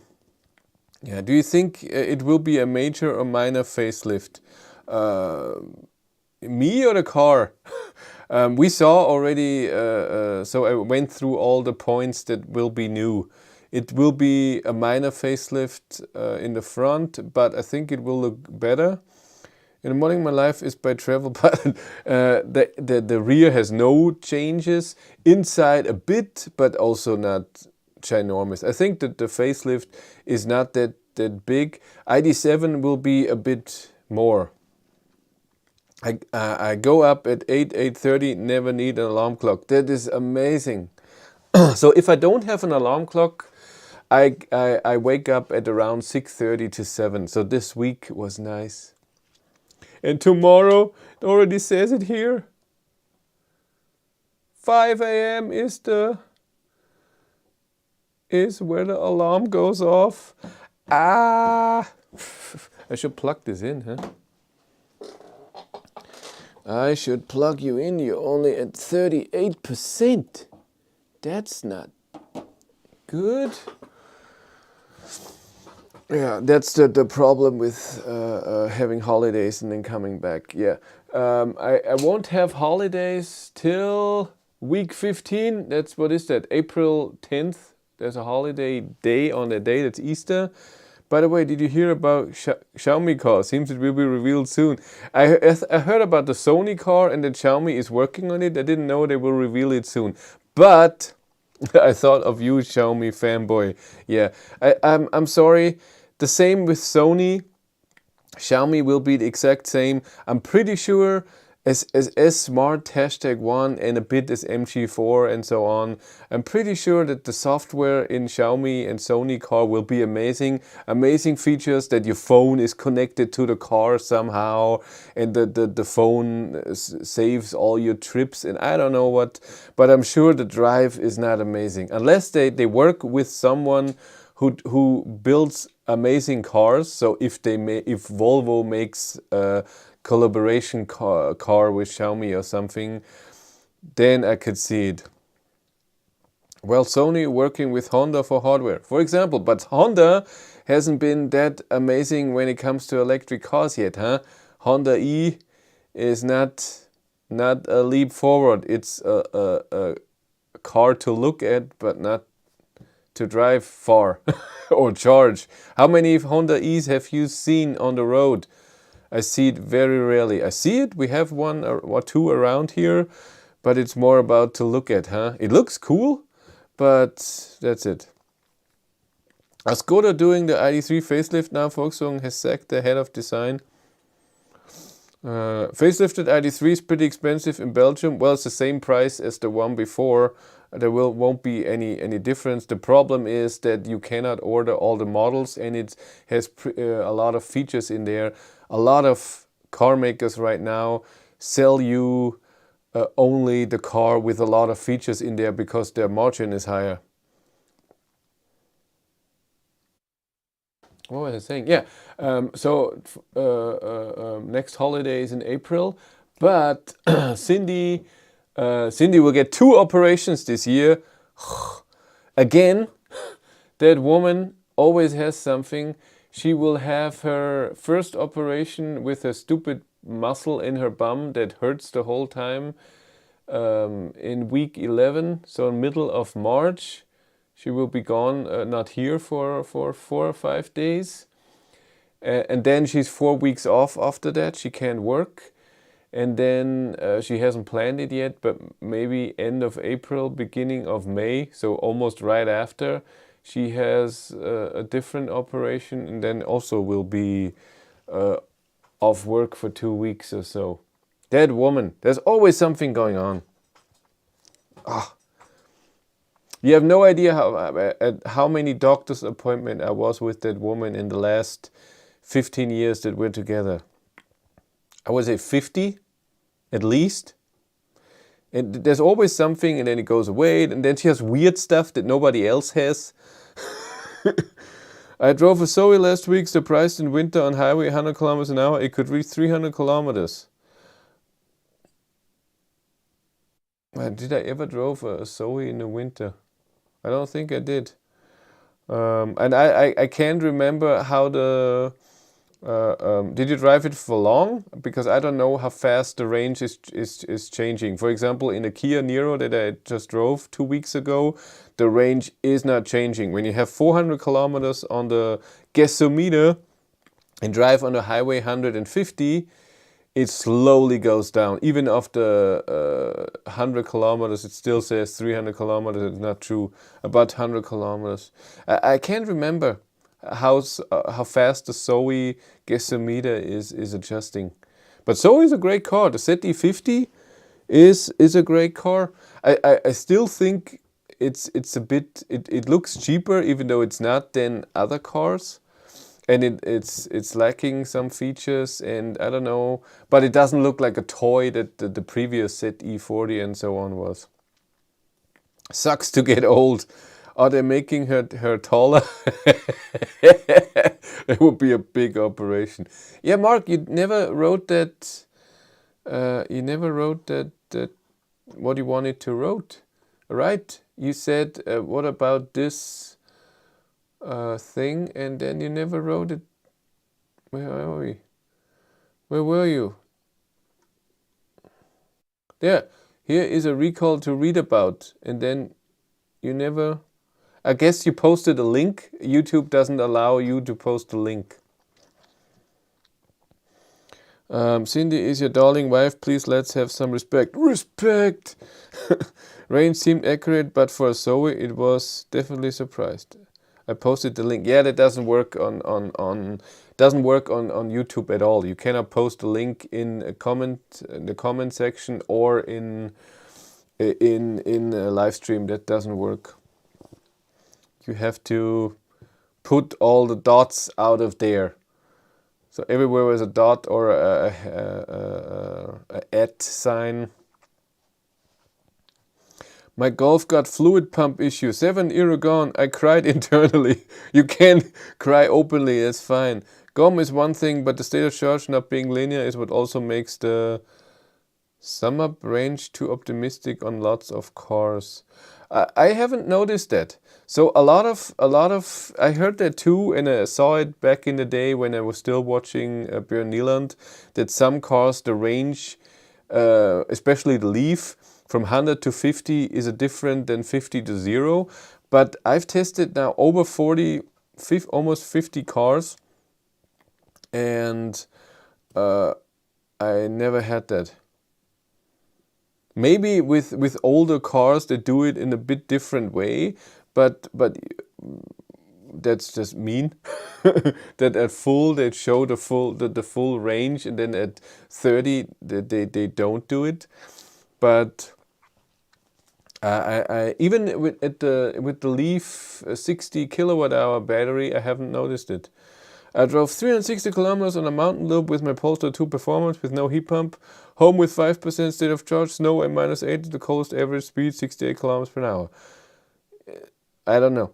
Do you think it will be a major or minor facelift? Me or the car? We saw already. So I went through all the points that will be new. It will be a minor facelift in the front, but I think it will look better. In the morning, my life is by travel, but the rear has no changes. Inside a bit, but also not ginormous. I think that the facelift is not that big. ID7 will be a bit more. I go up at 8:30, never need an alarm clock. That is amazing. So if I don't have an alarm clock, I wake up at around 6:30 to 7. So this week was nice. And tomorrow, it already says it here. 5 a.m. is where the alarm goes off. Ah, I should plug this in, huh? I should plug you in. You're only at 38%. That's not good. Yeah, that's the problem with having holidays and then coming back. Yeah, I won't have holidays till week 15. That's, what is that? April 10th. There's a holiday day on that day. That's Easter. By the way, did you hear about Xiaomi car? Seems it will be revealed soon. I heard about the Sony car and that Xiaomi is working on it. I didn't know they will reveal it soon. But I thought of you, Xiaomi fanboy. Yeah, I'm sorry. The same with Sony. Xiaomi will be the exact same. I'm pretty sure as Smart #1 and a bit as MG4 and so on. I'm pretty sure that the software in Xiaomi and Sony car will be amazing. Amazing features that your phone is connected to the car somehow and the phone saves all your trips and I don't know what. But I'm sure the drive is not amazing. Unless they work with someone who builds amazing cars. So if Volvo makes a collaboration car with Xiaomi or something, then I could see it. Well, Sony working with Honda for hardware, for example, but Honda hasn't been that amazing when it comes to electric cars yet, huh? Honda E is not a leap forward. It's a car to look at, but not to drive far or charge. How many Honda E's have you seen on the road? I see it very rarely. I see it, we have one or two around here, but it's more about to look at, huh? It looks cool, but that's it. Are Skoda doing the ID.3 facelift now? Volkswagen has sacked the head of design. Facelifted ID.3 is pretty expensive in Belgium. Well, it's the same price as the one before. There won't be any difference. The problem is that you cannot order all the models and it has a lot of features in there. A lot of car makers right now sell you only the car with a lot of features in there because their margin is higher. What was I saying? Yeah, next holiday is in April, but Cindy will get 2 operations this year. Again, that woman always has something. She will have her first operation with a stupid muscle in her bum that hurts the whole time in week 11, so in middle of March. She will be gone, not here for 4 or 5 days. And then she's 4 weeks off after that. She can't work. And then she hasn't planned it yet, but maybe end of April, beginning of May, so almost right after, she has a different operation and then also will be off work for 2 weeks or so. That woman, there's always something going on. Ah. You have no idea how many doctor's appointments I was with that woman in the last 15 years that we're together. I would say 50, at least. And there's always something and then it goes away and then she has weird stuff that nobody else has. I drove a Zoe last week, surprised in winter on highway 100 kilometers an hour. It could reach 300 kilometers. Did I ever drove a Zoe in the winter? I don't think I did. And I can't remember how the... did you drive it for long? Because I don't know how fast the range is changing. For example, in the Kia Niro that I just drove 2 weeks ago, the range is not changing. When you have 400 kilometers on the gasometer and drive on the highway 150, it slowly goes down. Even after 100 kilometers, it still says 300 kilometers. It's not true. About 100 kilometers. I can't remember how fast the Zoe gasometer is adjusting. But Zoe is a great car. The ZE50 is a great car. I still think it's a bit... It looks cheaper, even though it's not, than other cars. And it's lacking some features, and I don't know, but it doesn't look like a toy that the previous ZE40 and so on was. Sucks to get old. Are they making her taller? It would be a big operation. Yeah, Mark, you never wrote that. You never wrote that what you wanted to wrote, right? You said, "What about this thing?" And then you never wrote it. Where are we? Where were you? There. Here is a recall to read about, and then you never. I guess you posted a link. YouTube doesn't allow you to post a link. Cindy is your darling wife. Please let's have some respect. Respect! Range seemed accurate, but for Zoe it was definitely surprised. I posted the link. Yeah, that doesn't work on YouTube at all. You cannot post a link in a comment in the comment section or in a live stream. That doesn't work. You have to put all the dots out of there. So everywhere was a dot or a at sign. My Golf got fluid pump issue. 7 years gone. I cried internally. You can cry openly. That's fine. GOM is one thing, but the state of charge not being linear is what also makes the sum up range too optimistic on lots of cars. I haven't noticed that. So a lot of I heard that too, and I saw it back in the day when I was still watching Björn Nyland, that some cars the range, especially the Leaf, from 100 to 50 is a different than 50 to 0. But I've tested now over 40, almost 50 cars, and I never had that. Maybe with older cars they do it in a bit different way, but that's just mean. That at full they show the full range, and then at 30 they don't do it. But I even with the Leaf 60 kilowatt hour battery, I haven't noticed it. I drove 360 kilometers on a mountain loop with my Polestar 2 Performance with no heat pump. Home with 5% state of charge, snow and -8, the coast average speed 68 kilometers per hour. I don't know.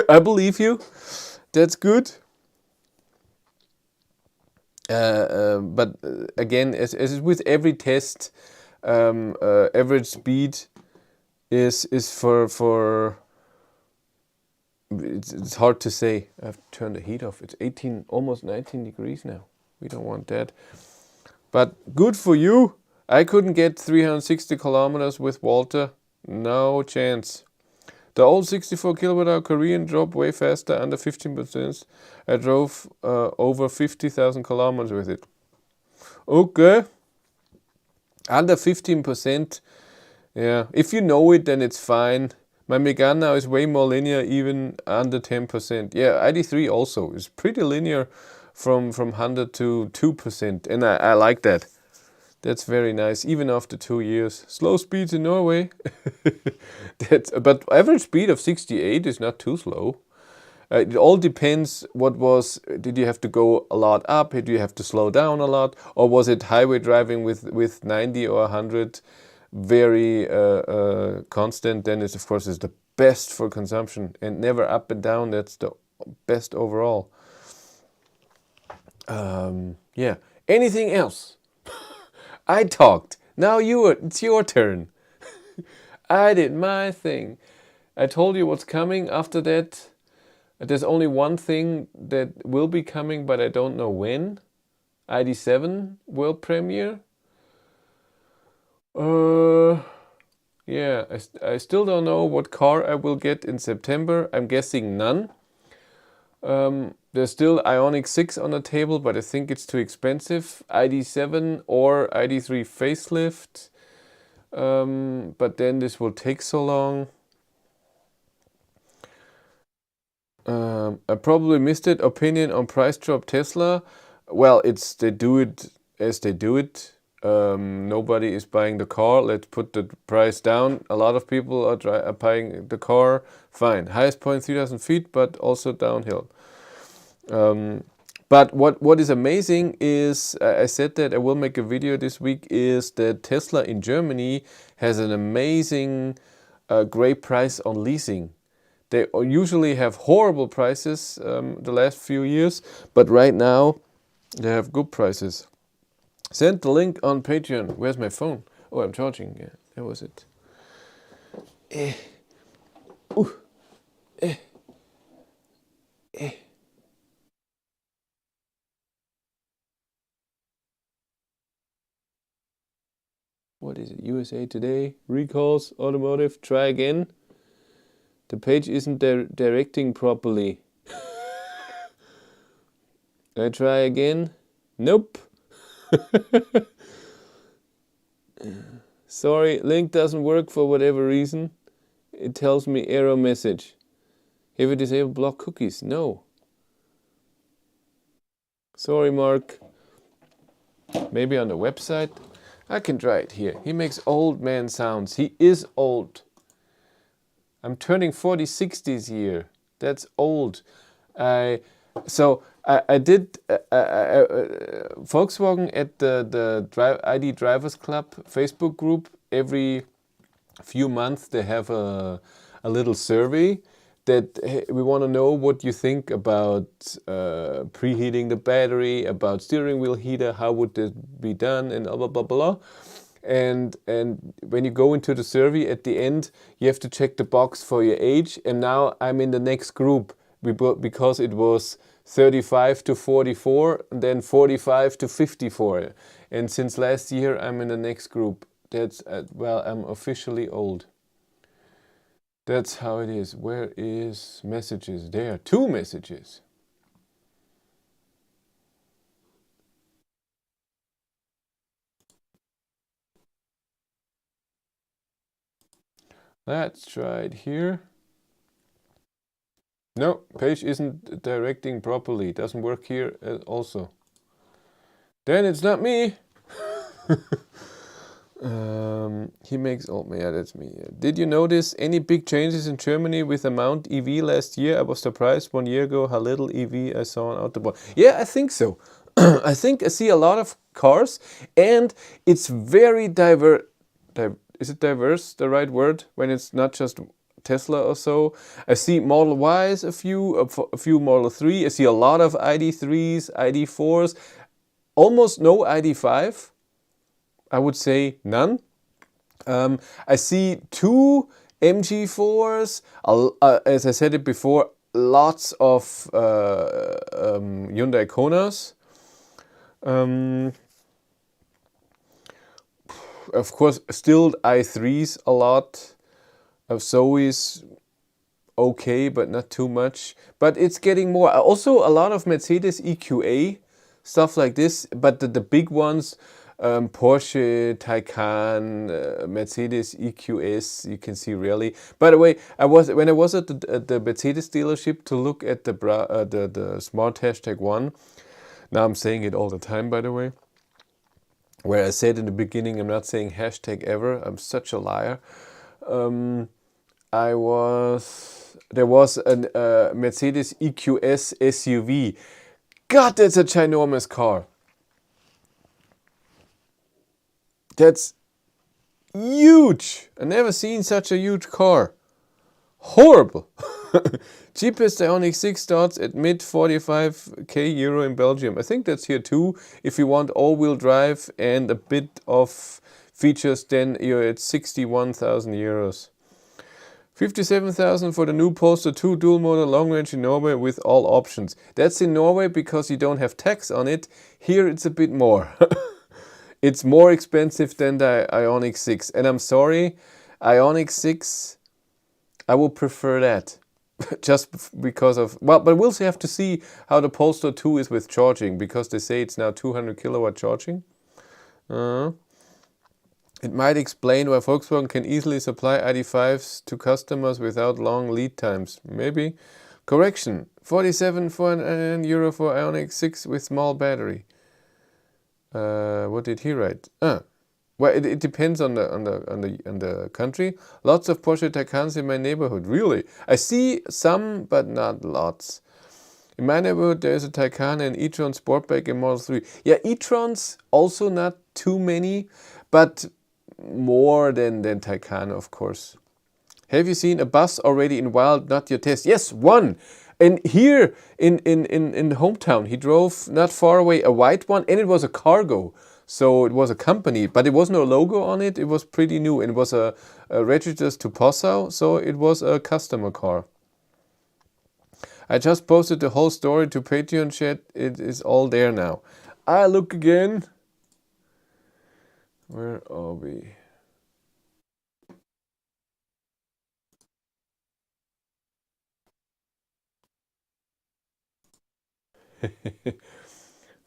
I believe you. That's good. But again, as with every test, average speed is for it's hard to say. I have to turn the heat off. It's 18, almost 19 degrees now. We don't want that. But good for you. I couldn't get 360 kilometers with Walter. No chance. The old 64 kilowatt hour Korean drove way faster, under 15%. I drove over 50,000 kilometers with it. Okay. Under 15%. Yeah. If you know it, then it's fine. My Megane now is way more linear, even under 10%. Yeah, ID3 also is pretty linear from 100 to 2%. And I like that. That's very nice, even after 2 years. Slow speeds in Norway. But average speed of 68 is not too slow. It all depends did you have to go a lot up? Did you have to slow down a lot? Or was it highway driving with 90 or 100 very constant? Then it's, of course, is the best for consumption, and never up and down. That's the best overall. Yeah. Anything else? I talked. Now it's your turn. I did my thing. I told you what's coming after that. There's only one thing that will be coming, but I don't know when. ID7 world premiere. Yeah, I still don't know what car I will get in September. I'm guessing none. There's still Ioniq 6 on the table, but I think it's too expensive. ID7 or ID3 facelift. But then this will take so long. I probably missed it. Opinion on price drop Tesla. Well, they do it as they do it. Nobody is buying the car. Let's put the price down. A lot of people are buying the car. Fine. Highest point 3,000 feet, but also downhill. But what is amazing is, I said that I will make a video this week, is that Tesla in Germany has an amazing a great price on leasing. They usually have horrible prices the last few years, but right now they have good prices. Send the link on Patreon. Where's my phone? Oh, I'm charging. Yeah, that was it. Eh. Ooh. Eh. Eh. What is it? USA Today, recalls, automotive, try again. The page isn't directing properly. I try again. Nope. Sorry, link doesn't work for whatever reason. It tells me error message. Have you disabled block cookies? No. Sorry, Mark. Maybe on the website? I can try it here. He makes old man sounds. He is old. I'm turning 46 this year. That's old. I did Volkswagen at the ID Drivers Club Facebook group. Every few months they have a little survey that we want to know what you think about preheating the battery, about steering wheel heater, how would that be done, and blah blah blah. And when you go into the survey at the end, you have to check the box for your age. And now I'm in the next group because it was 35 to 44, and then 45 to 54. And since last year, I'm in the next group. That's well, I'm officially old. That's how it is. Where is messages? There are 2 messages. Let's try it here. No, page isn't directing properly. Doesn't work here also. Then it's not me. He makes old man. Yeah, that's me. Did you notice any big changes in Germany with the Mount EV last year? I was surprised 1 year ago how little EV I saw on Autobahn. Yeah, I think so. I think I see a lot of cars, and it's very diverse. Is it diverse the right word when it's not just Tesla or so? I see Model Ys, a few Model 3. I see a lot of ID3s, ID4s, almost no ID5. I would say none. I see 2 MG4s, as I said it before, lots of Hyundai Konas. Of course, still i3s a lot. Of Zoe's okay, but not too much. But it's getting more. Also, a lot of Mercedes EQA, stuff like this. But the big ones, Porsche, Taycan, Mercedes EQS, you can see really. By the way, when I was at the Mercedes dealership to look at the smart #1. Now I'm saying it all the time, by the way. Where I said in the beginning, I'm not saying hashtag ever. I'm such a liar. There was a Mercedes EQS SUV. God, that's a ginormous car. That's huge. I've never seen such a huge car. Horrible. Cheapest Ioniq 6 starts at mid 45k euro in Belgium. I think that's here too. If you want all-wheel drive and a bit of features, then you're at 61,000 euros. 57,000 for the new Polestar 2 dual motor long range in Norway with all options. That's in Norway because you don't have tax on it. Here it's a bit more. It's more expensive than the Ioniq 6. And I'm sorry, Ioniq 6, I would prefer that. Just because of, well, but we'll have to see how the Polestar 2 is with charging, because they say it's now 200 kilowatt charging. It might explain why Volkswagen can easily supply ID5s to customers without long lead times. Maybe. Correction. 47,400 euro for Ioniq 6 with small battery. What did he write? Well, it depends on the country. Lots of Porsche Taycans in my neighborhood. Really? I see some, but not lots. In my neighborhood, there is a Taycan and e-tron Sportback in Model 3. Yeah, e-trons also not too many, but more than Taycan, of course. Have you seen a bus already in wild, not your test? Yes, one. And here in hometown, he drove not far away a white one, and it was a cargo. So it was a company, but it was no logo on it. It was pretty new, and it was a registered to Passau, so it was a customer car. I just posted the whole story to Patreon chat. It is all there now. I look again. Where are we?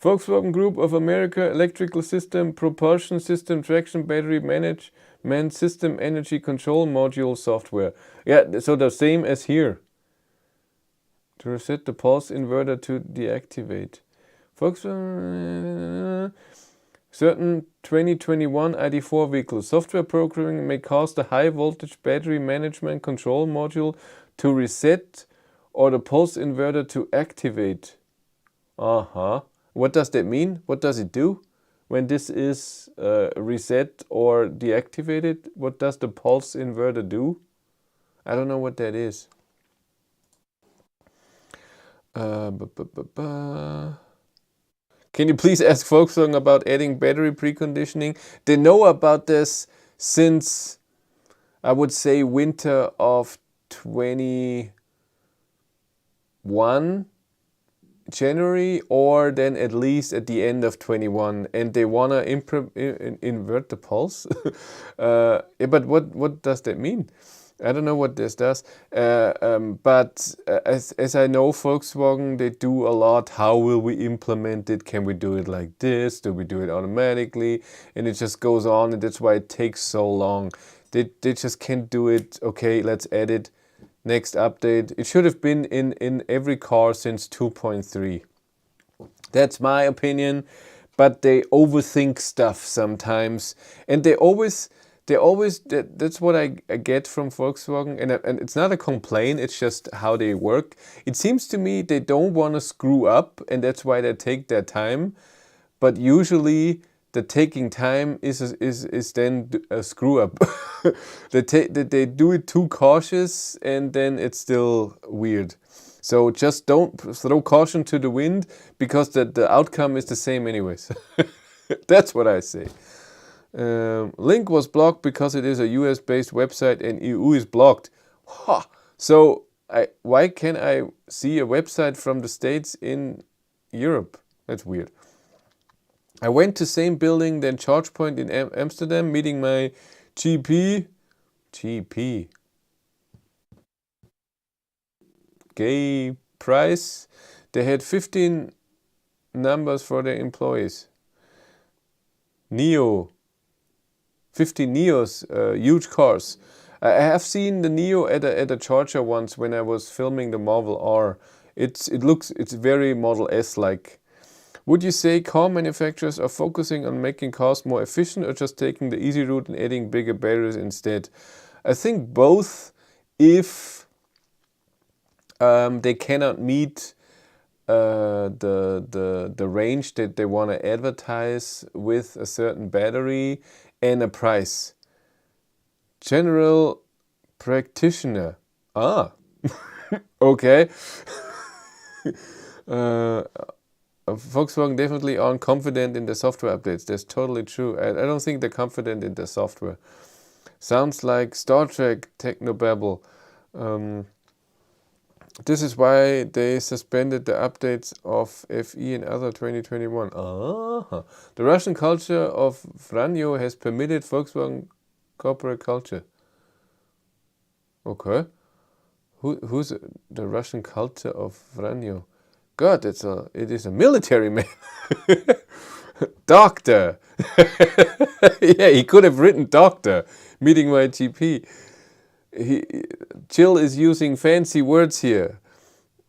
Volkswagen Group of America, electrical system, propulsion system, traction battery management system, energy control module software. Yeah, so the same as here. To reset the pulse inverter to deactivate. Volkswagen certain 2021 ID4 vehicles. Software programming may cause the high voltage battery management control module to reset or the pulse inverter to activate. What does that mean? What does it do? When this is reset or deactivated, what does the pulse inverter do? I don't know what that is. Can you please ask Volkswagen about adding battery preconditioning? They know about this since, I would say, winter of 21 January, or then at least at the end of 21, and they want to invert the pulse. But what does that mean? I don't know what this does, but as I know Volkswagen, they do a lot. How will we implement it? Can we do it like this? Do we do it automatically? And it just goes on, and that's why it takes so long. They just can't do it. Okay, let's add it. Next update. It should have been in every car since 2.3. That's my opinion, but they overthink stuff sometimes, and they always, that's what I get from Volkswagen, and it's not a complaint, it's just how they work. It seems to me they don't want to screw up, and that's why they take their time, but usually the taking time is then a screw up. They do it too cautious, and then it's still weird. So just don't throw caution to the wind, because the outcome is the same anyways. That's what I say. Link was blocked because it is a US-based website and EU is blocked. Huh. So why can I see a website from the States in Europe? That's weird. I went to same building than charge point in Amsterdam, meeting my GP. Gay price. They had 15 numbers for their employees. Neo. 15 Neos, huge cars. I have seen the Neo at a charger once when I was filming the Marvel R. It's very Model S like. Would you say car manufacturers are focusing on making cars more efficient, or just taking the easy route and adding bigger batteries instead? I think both. If they cannot meet the range that they want to advertise with a certain battery and a price. General practitioner. Okay. Volkswagen definitely aren't confident in the software updates. That's totally true. I don't think they're confident in the software. Sounds like Star Trek technobabble. This is why they suspended the updates of FE and other 2021. The Russian culture of Vranyo has permitted Volkswagen corporate culture. Okay. Who's the Russian culture of Vranyo? God, it is a military man. Doctor. Yeah, he could have written doctor, meeting my GP. Jill is using fancy words here.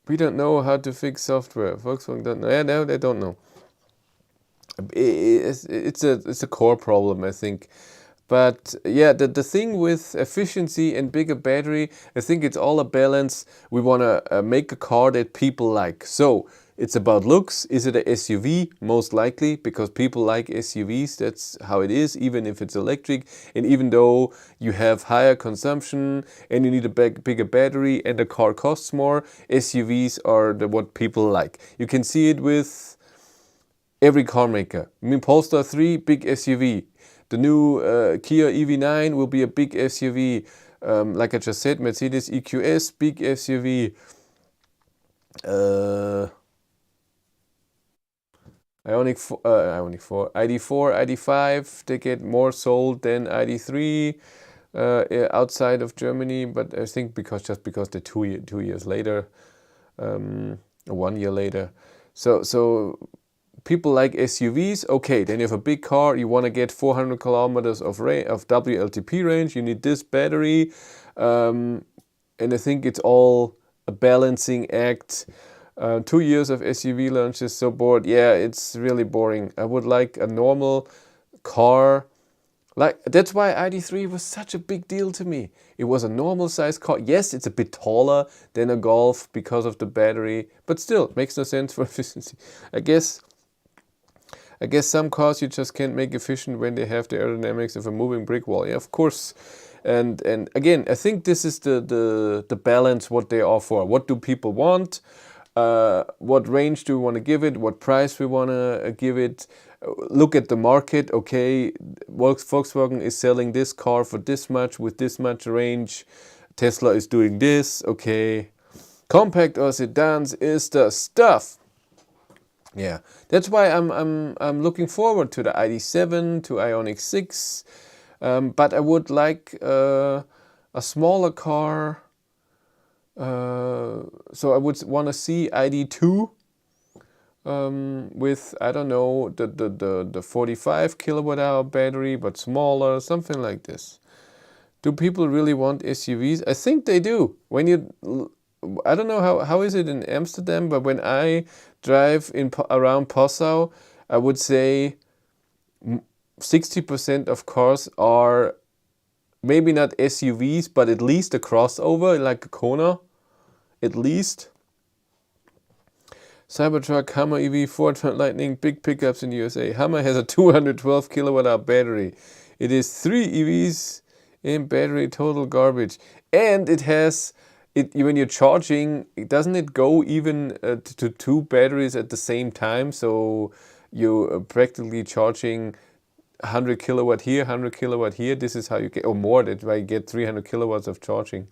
We don't know how to fix software. Volkswagen don't know. Yeah, no, they don't know. It's a core problem, I think. But yeah, the thing with efficiency and bigger battery, I think it's all a balance. We want to make a car that people like. So it's about looks. Is it a SUV? Most likely, because people like SUVs. That's how it is, even if it's electric. And even though you have higher consumption and you need a bigger battery and the car costs more, SUVs are what people like. You can see it with every car maker. I mean, Polestar 3, big SUV. The new Kia EV9 will be a big SUV. Like I just said, Mercedes EQS, big SUV. Ioniq 4, ID4, ID5, they get more sold than ID3 outside of Germany, but I think just because they're 2 years later, 1 year later. So people like SUVs. Okay, then you have a big car, you want to get 400 kilometers of WLTP range, you need this battery, and I think it's all a balancing act. 2 years of SUV launches, so bored. Yeah, it's really boring. I would like a normal car. That's why ID3 was such a big deal to me. It was a normal size car. Yes, it's a bit taller than a Golf because of the battery, but still, it makes no sense for efficiency. I guess some cars you just can't make efficient when they have the aerodynamics of a moving brick wall. Yeah, of course. And again, I think this is the balance what they offer. What do people want? What range do we want to give it? What price we want to give it? Look at the market. Okay, Volkswagen is selling this car for this much with this much range. Tesla is doing this. Okay, compact or sedans is the stuff. Yeah, that's why I'm looking forward to the ID7, to Ioniq 6, but I would like a smaller car. So I would want to see ID2 with, I don't know, the 45 kilowatt hour battery, but smaller, something like this. Do people really want SUVs? I think they do. When I don't know how is it in Amsterdam, but when I drive around Passau, I would say 60% of cars are maybe not SUVs, but at least a crossover, like a Kona, at least. Cybertruck, Hummer EV, Ford Lightning, big pickups in USA. Hummer has a 212 kilowatt hour battery. It is 3 EVs in battery, total garbage. And it has, when you're charging, doesn't it go even to 2 batteries at the same time? So you're practically charging 100 kilowatt here, 100 kilowatt here. This is how you get, or more, that's why you get 300 kilowatts of charging.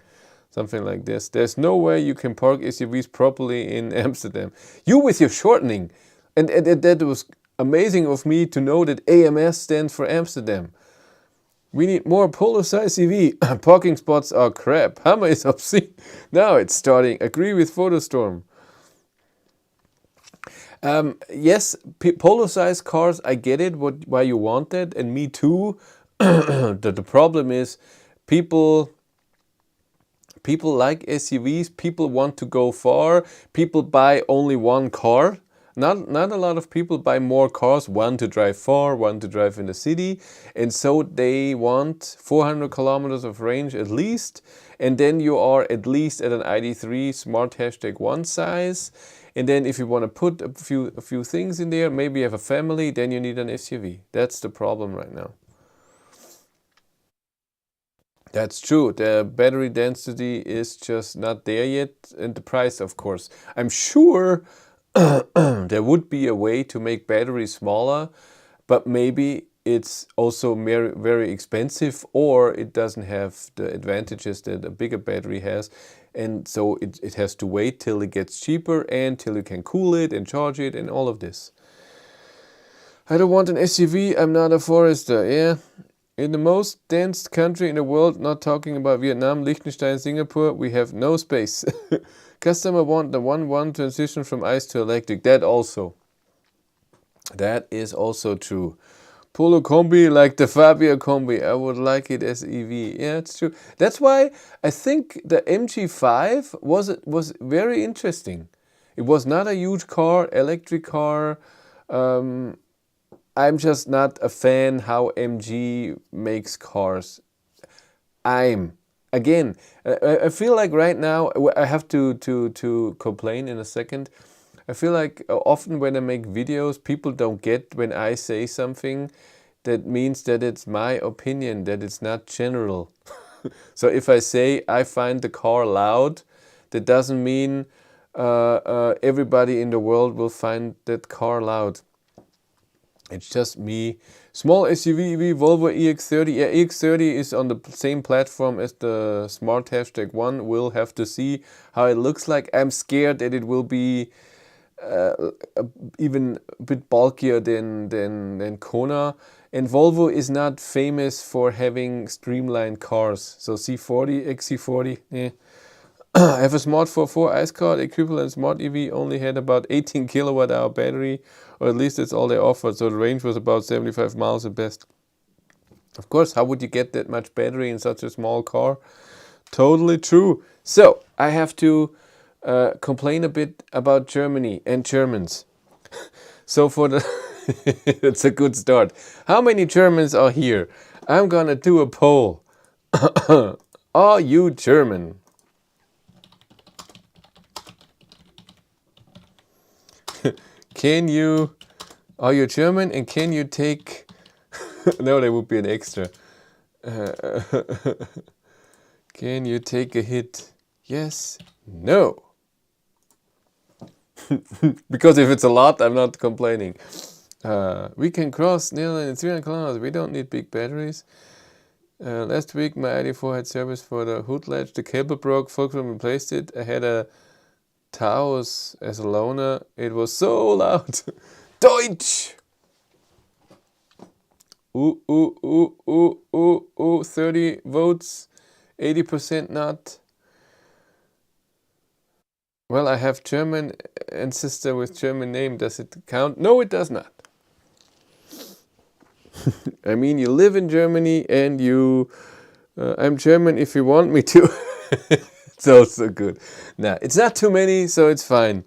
Something like this. There's no way you can park SUVs properly in Amsterdam. You with your shortening. And that was amazing of me to know that AMS stands for Amsterdam. We need more polo-size EV. Parking spots are crap. Hummer is obscene. Now it's starting. Agree with Photostorm. Yes, polo-size cars, I get it, why you want that, and me too. The problem is people like SUVs, people want to go far, people buy only one car. Not a lot of people buy more cars, one to drive far, one to drive in the city, and so they want 400 kilometers of range at least, and then you are at least at an ID3 Smart #1 size. And then if you want to put a few things in there, maybe you have a family, then you need an SUV. That's the problem right now. That's true. The battery density is just not there yet, and the price, of course. I'm sure there would be a way to make batteries smaller, but maybe it's also very, very expensive, or it doesn't have the advantages that a bigger battery has. And so it has to wait till it gets cheaper and till you can cool it and charge it and all of this. I don't want an SUV, I'm not a forester. Yeah, in the most dense country in the world, not talking about Vietnam, Liechtenstein, Singapore, we have no space. Customer want the 1-1 transition from ICE to electric. That is also true. Polo Combi, like the Fabia Combi, I would like it as EV. Yeah, it's true. That's why I think the MG5 was very interesting. It was not a huge car, electric car. I'm just not a fan how MG makes cars. Again, I feel like right now, I have to complain in a second. I feel like often when I make videos, people don't get when I say something that means that it's my opinion, that it's not general. So if I say I find the car loud, that doesn't mean everybody in the world will find that car loud. It's just me. Small SUV EV Volvo EX30. Yeah, EX30 is on the same platform as the Smart #1. We'll have to see how it looks like. I'm scared that it will be even a bit bulkier than Kona. And Volvo is not famous for having streamlined cars. So C40, XC40, yeah. I have a Smart 4.4 ICE car. The equivalent Smart EV only had about 18 kilowatt hour battery, or at least that's all they offered. So the range was about 75 miles at best. Of course, how would you get that much battery in such a small car? Totally true. So I have to complain a bit about Germany and Germans. So for the it's a good start. How many Germans are here? I'm gonna do a poll. Are you German? Are you German, and can you take, no, that would be an extra. Can you take a hit? Yes, no. Because if it's a lot, I'm not complaining. We can cross nearly 300 kilometers. We don't need big batteries. Last week my ID4 had service for the hood latch. The cable broke. Volkswagen replaced it. I had a Taos as a loaner. It was so loud. Deutsch! Ooh, ooh, ooh, ooh, ooh, ooh. 30 votes. 80% not. Well, I have German ancestor with German name. Does it count? No, it does not. I mean, you live in Germany and I'm German if you want me to. It's also good. Nah, it's not too many, so it's fine.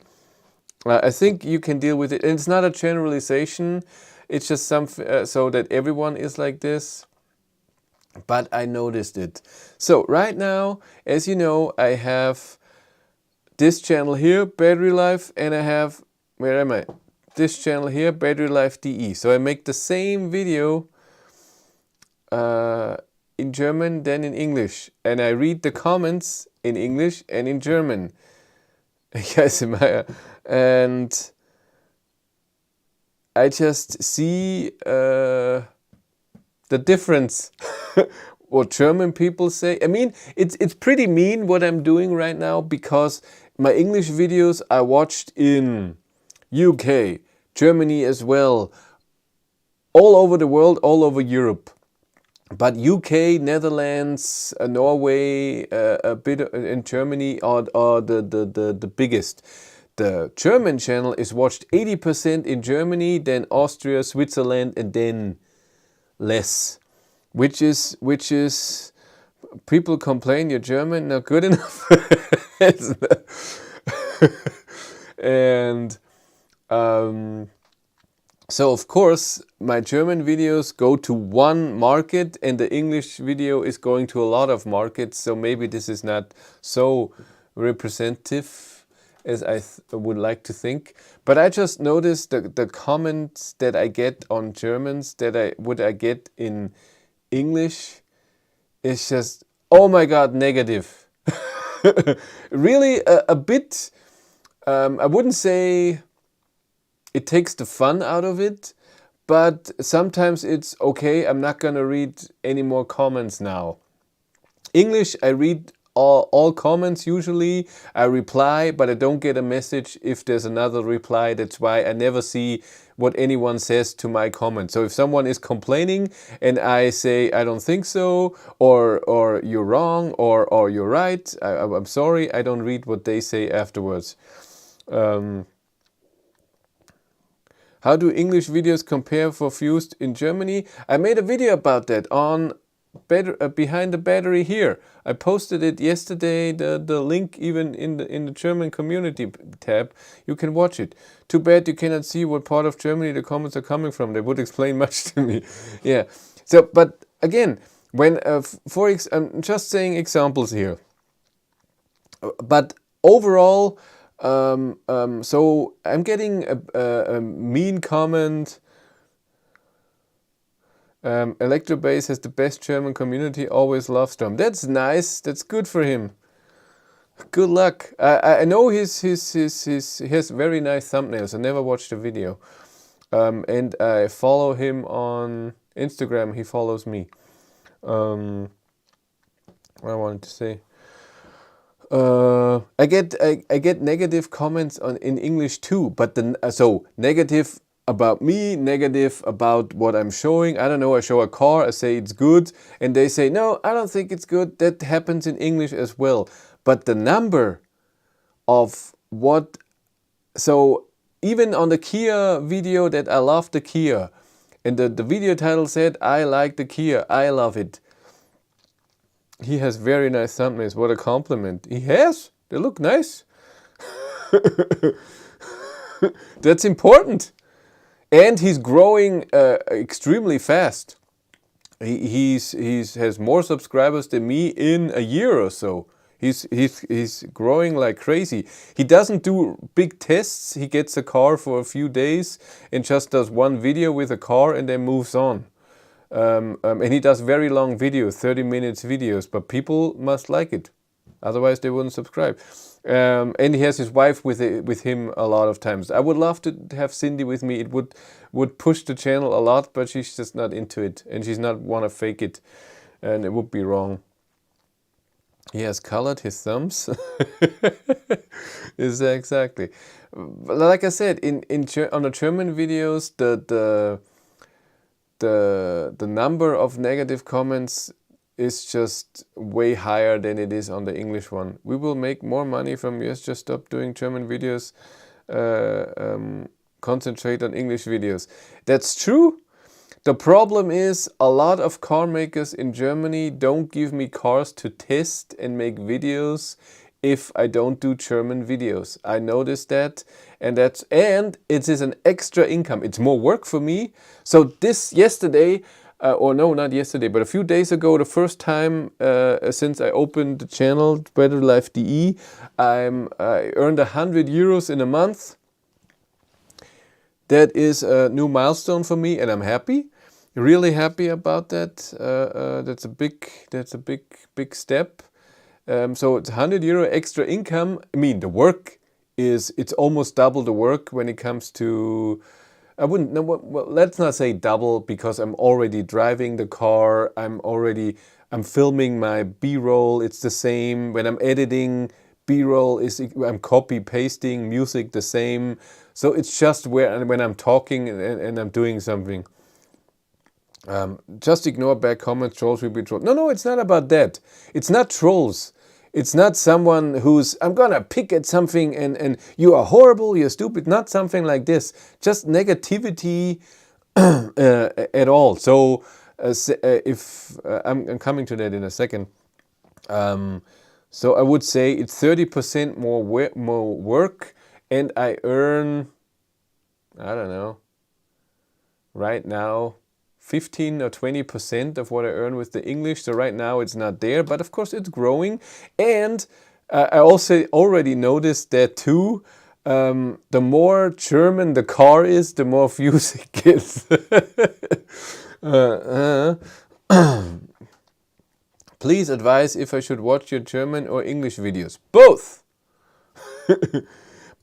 I think you can deal with it. And it's not a generalization. It's just so that everyone is like this. But I noticed it. So right now, as you know, I have this channel here, battery life, and I have, where am I? This channel here, battery life DE. So I make the same video in German than in English, and I read the comments in English and in German. Yes, and I just see the difference. What German people say. I mean, it's pretty mean what I'm doing right now, because my English videos I watched in UK, Germany as well, all over the world, all over Europe. But UK, Netherlands, Norway, a bit in Germany are the biggest. The German channel is watched 80% in Germany, then Austria, Switzerland, and then less. Which is people complain you're German, not good enough. And so of course my German videos go to one market and the English video is going to a lot of markets, so maybe this is not so representative as I would like to think. But I just noticed the comments that I get on Germans that I get in English is just, oh my god, negative. Really a bit, I wouldn't say it takes the fun out of it, but sometimes it's okay, I'm not gonna read any more comments now. English, I read all comments usually, I reply, but I don't get a message if there's another reply. That's why I never see what anyone says to my comment. So if someone is complaining and I say, I don't think so, or you're wrong, or you're right, I'm sorry, I don't read what they say afterwards. How do English videos compare for views in Germany? I made a video about that on behind the battery here. I posted it yesterday, the link even in the German community tab. You can watch it. Too bad you cannot see what part of Germany the comments are coming from. They would explain much to me. Yeah. So, but again, when I'm just saying examples here. But overall, so I'm getting a mean comment. Electrobase has the best German community, always loves them. That's nice, that's good for him. Good luck. I know he has very nice thumbnails. I never watched the video. And I follow him on Instagram, he follows me. What I wanted to say. I get negative comments in English too, but so negative about me, negative about what I'm showing. I don't know, I show a car, I say it's good, and they say, no, I don't think it's good. That happens in English as well. But the number of what, so even on the Kia video that I love the Kia, and the video title said, I like the Kia, I love it. He has very nice thumbnails, what a compliment. He has, they look nice. That's important. And he's growing extremely fast. He has more subscribers than me in a year or so. He's growing like crazy. He doesn't do big tests. He gets a car for a few days and just does one video with a car and then moves on. And he does very long videos, 30 minutes videos, but people must like it. Otherwise they wouldn't subscribe. And he has his wife with him a lot of times. I would love to have Cindy with me. It would push the channel a lot, but she's just not into it. And she's not want to fake it. And it would be wrong. He has colored his thumbs. Is exactly. Like I said, on the German videos, the number of negative comments is just way higher than it is on the English one. We will make more money from US, just stop doing German videos, concentrate on English videos. That's true. The problem is a lot of car makers in Germany don't give me cars to test and make videos if I don't do German videos. I noticed that, and it is an extra income. It's more work for me. So yesterday, or no, not yesterday, but a few days ago, the first time since I opened the channel, BetterLife.de, I earned 100 euros in a month. That is a new milestone for me, and I'm happy, really happy about that. That's a big step. So it's 100 euro extra income. I mean, the work it's almost double the work when it comes to. I wouldn't, no, well, let's not say double, because I'm already driving the car, I'm filming my B-roll, it's the same. When I'm editing, B-roll I'm copy pasting, music the same. So it's just when I'm talking and I'm doing something. Just ignore bad comments, trolls will be trolls. No, it's not about that. It's not trolls. It's not someone who's, I'm gonna pick at something and you are horrible, you're stupid, not something like this. Just negativity at all. So if I'm coming to that in a second. So I would say it's 30% more work, and I earn, I don't know, right now 15 or 20% of what I earn with the English. So right now it's not there, but of course it's growing. And I also already noticed that too. The more German the car is, the more views it gets. Please advise if I should watch your German or English videos. Both.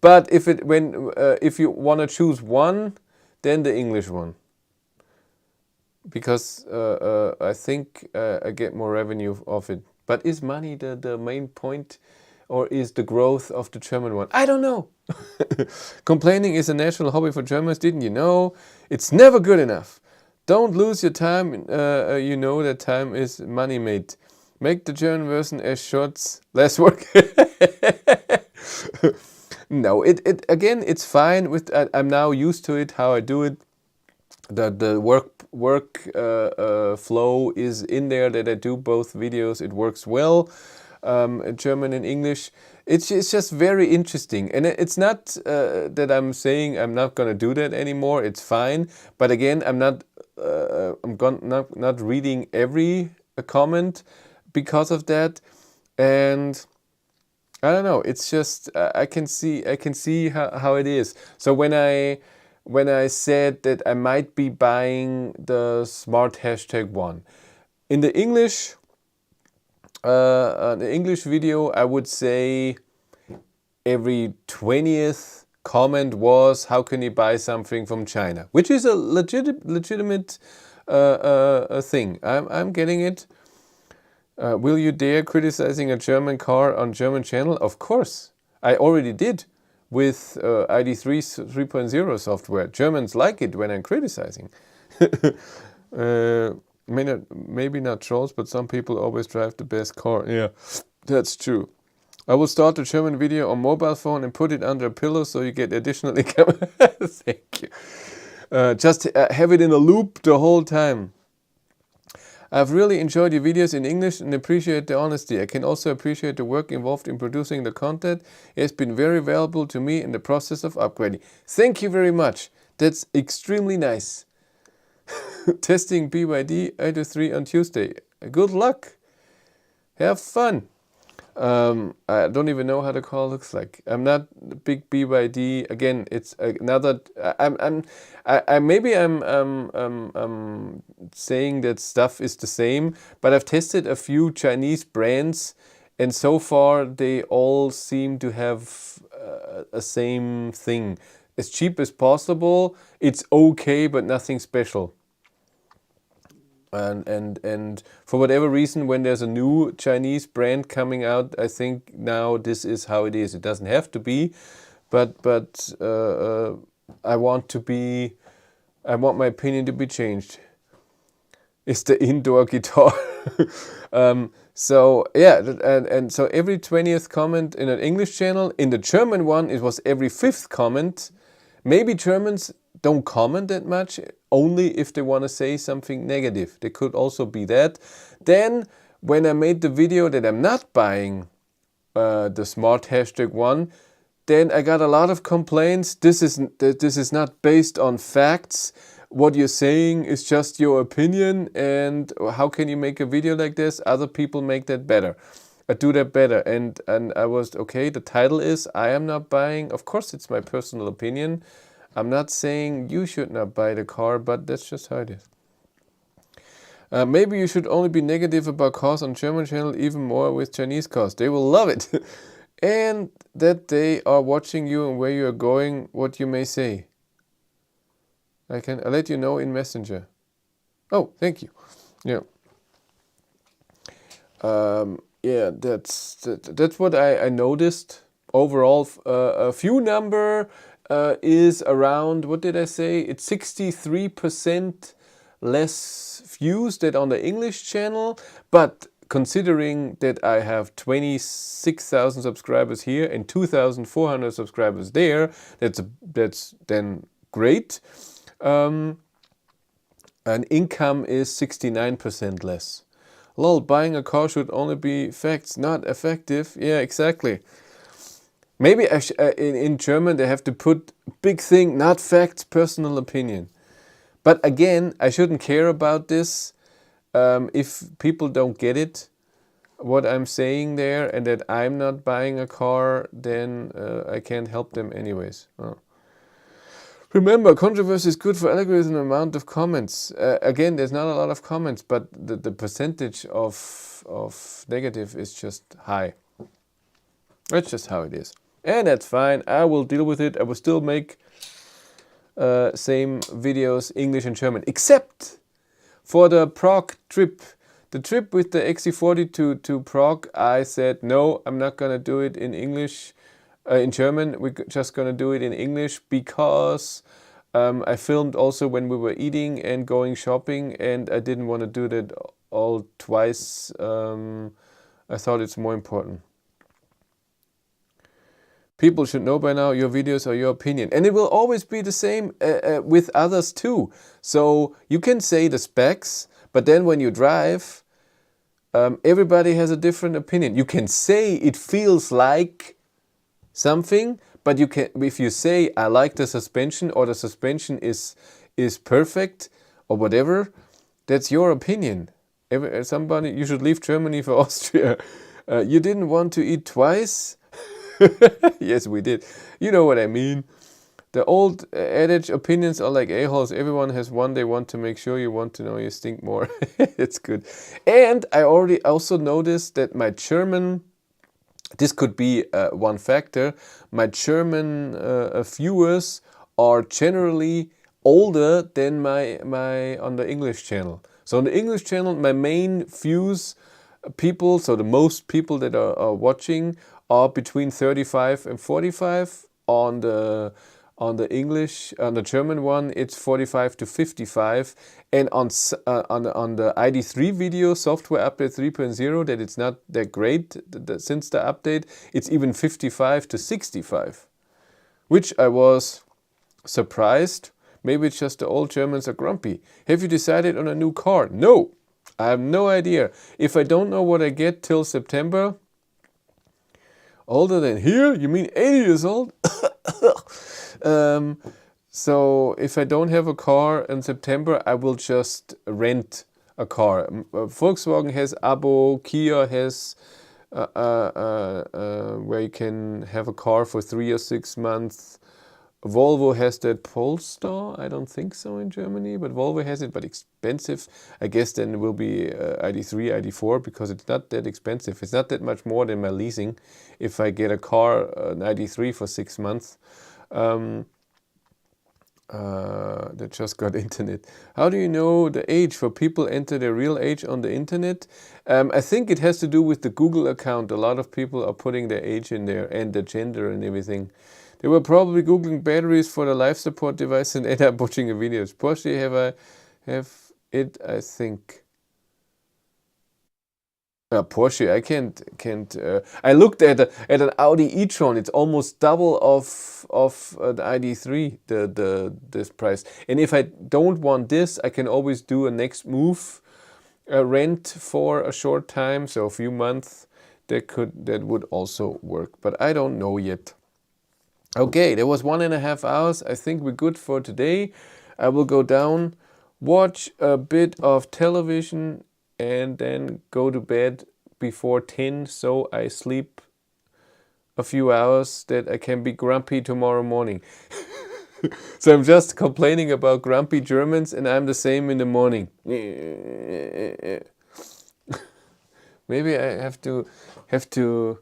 But if you want to choose one, then the English one. Because I think I get more revenue of it. But is money the main point, or is the growth of the German one? I don't know. Complaining is a national hobby for Germans, didn't you know? It's never good enough. Don't lose your time. You know that time is money made. Make the German version as short, less work. No, again, it's fine. I'm now used to it, how I do it. the work flow is in there, that I do both videos. It works well, German and English. It's just very interesting, and it's not that I'm saying I'm not gonna do that anymore. It's fine, but again, not reading every comment because of that, and I don't know. It's just I can see how it is. So when I said that I might be buying the smart hashtag one in the English video, I would say every 20th comment was, "How can you buy something from China?" Which is a legitimate thing. I'm getting it. Will you dare criticizing a German car on German channel? Of course. I already did with ID3 3.0 software. Germans like it when I'm criticizing. Maybe not trolls, but some people always drive the best car. Yeah, that's true. I will start a German video on mobile phone and put it under a pillow so you get additional income. Thank you. Just have it in a loop the whole time. I've really enjoyed your videos in English and appreciate the honesty. I can also appreciate the work involved in producing the content. It has been very valuable to me in the process of upgrading. Thank you very much. That's extremely nice. Testing BYD 803 on Tuesday. Good luck. Have fun. I don't even know how the car looks like. I'm not a big BYD. Again, it's another. Maybe I'm saying that stuff is the same, but I've tested a few Chinese brands, and so far they all seem to have a same thing. As cheap as possible. It's okay, but nothing special. And for whatever reason, when there's a new Chinese brand coming out, I think now this is how it is. It doesn't have to be, but I want my opinion to be changed. It's the indoor guitar. So yeah, and so every 20th comment in an English channel. In the German one, it was every 5th comment. Maybe Germans don't comment that much, only if they want to say something negative. They could also be that. Then, when I made the video that I'm not buying the smart hashtag one, then I got a lot of complaints. This is not based on facts. What you're saying is just your opinion, and how can you make a video like this? Other people make that better. Do that better. And I was, okay, the title is I am not buying. Of course, it's my personal opinion. I'm not saying you should not buy the car, but that's just how it is. Maybe you should only be negative about cars on German channel, even more with Chinese cars. They will love it. And that they are watching you and where you are going, what you may say. I'll let you know in Messenger. Oh, thank you. Yeah. Yeah, that's what I noticed. Overall, a few number is around, what did I say? It's 63% less views than on the English channel. But considering that I have 26,000 subscribers here and 2,400 subscribers there, that's then great. And income is 69% less. Lol, buying a car should only be facts, not effective. Yeah, exactly. Maybe in German they have to put big thing, not facts, personal opinion. But again, I shouldn't care about this if people don't get it, what I'm saying there, and that I'm not buying a car, then I can't help them anyways. Oh. Remember, controversy is good for algorithm amount of comments. Again, there's not a lot of comments, but the percentage of negative is just high. That's just how it is. And that's fine. I will deal with it. I will still make same videos, English and German. Except for the Prague trip. The trip with the XC40 to Prague, I said, no, I'm not going to do it in English. In German, we're just going to do it in English because I filmed also when we were eating and going shopping, and I didn't want to do that all twice. I thought it's more important. People should know by now, your videos are your opinion. And it will always be the same with others too. So you can say the specs, but then when you drive, everybody has a different opinion. You can say it feels like something, but you can, if you say I like the suspension, or the suspension is perfect, or whatever, that's your opinion. Somebody, you should leave Germany for Austria. You didn't want to eat twice? Yes, we did. You know what I mean. The old adage, opinions are like a-holes. Everyone has one. They want to make sure you want to know you stink more. It's good. And I already also noticed that my German, this could be one factor, my German viewers are generally older than my on the English channel. So on the English channel, my main views people, so the most people that are watching, are between 35 and 45. On the English, on the German one, it's 45 to 55. And on the ID3 video, software update 3.0, that it's not that great since the update, it's even 55 to 65, which I was surprised. Maybe it's just the old Germans are grumpy. Have you decided on a new car? No, I have no idea. If I don't know what I get till September, older than here? You mean 80 years old? So if I don't have a car in September, I will just rent a car. Volkswagen has Abo, Kia has where you can have a car for 3 or 6 months. Volvo has that Polestar. I don't think so in Germany, but Volvo has it, but expensive. I guess then it will be ID3, ID4, because it's not that expensive. It's not that much more than my leasing if I get a car, an ID3 for 6 months. That just got internet. How do you know the age for people enter their real age on the internet? I think it has to do with the Google account. A lot of people are putting their age in there and the gender and everything. They were probably Googling batteries for the life support device and ended up watching a video. Porsche have it, I think. Porsche, I can't. I looked at an Audi e-tron. It's almost double of the ID3, this price. And if I don't want this, I can always do a next move, rent for a short time, so a few months. That would also work, but I don't know yet. Okay, that was 1.5 hours. I think we're good for today. I will go down, watch a bit of television, and then go to bed before 10, so I sleep a few hours that I can be grumpy tomorrow morning. So I'm just complaining about grumpy Germans, and I'm the same in the morning. Maybe I have to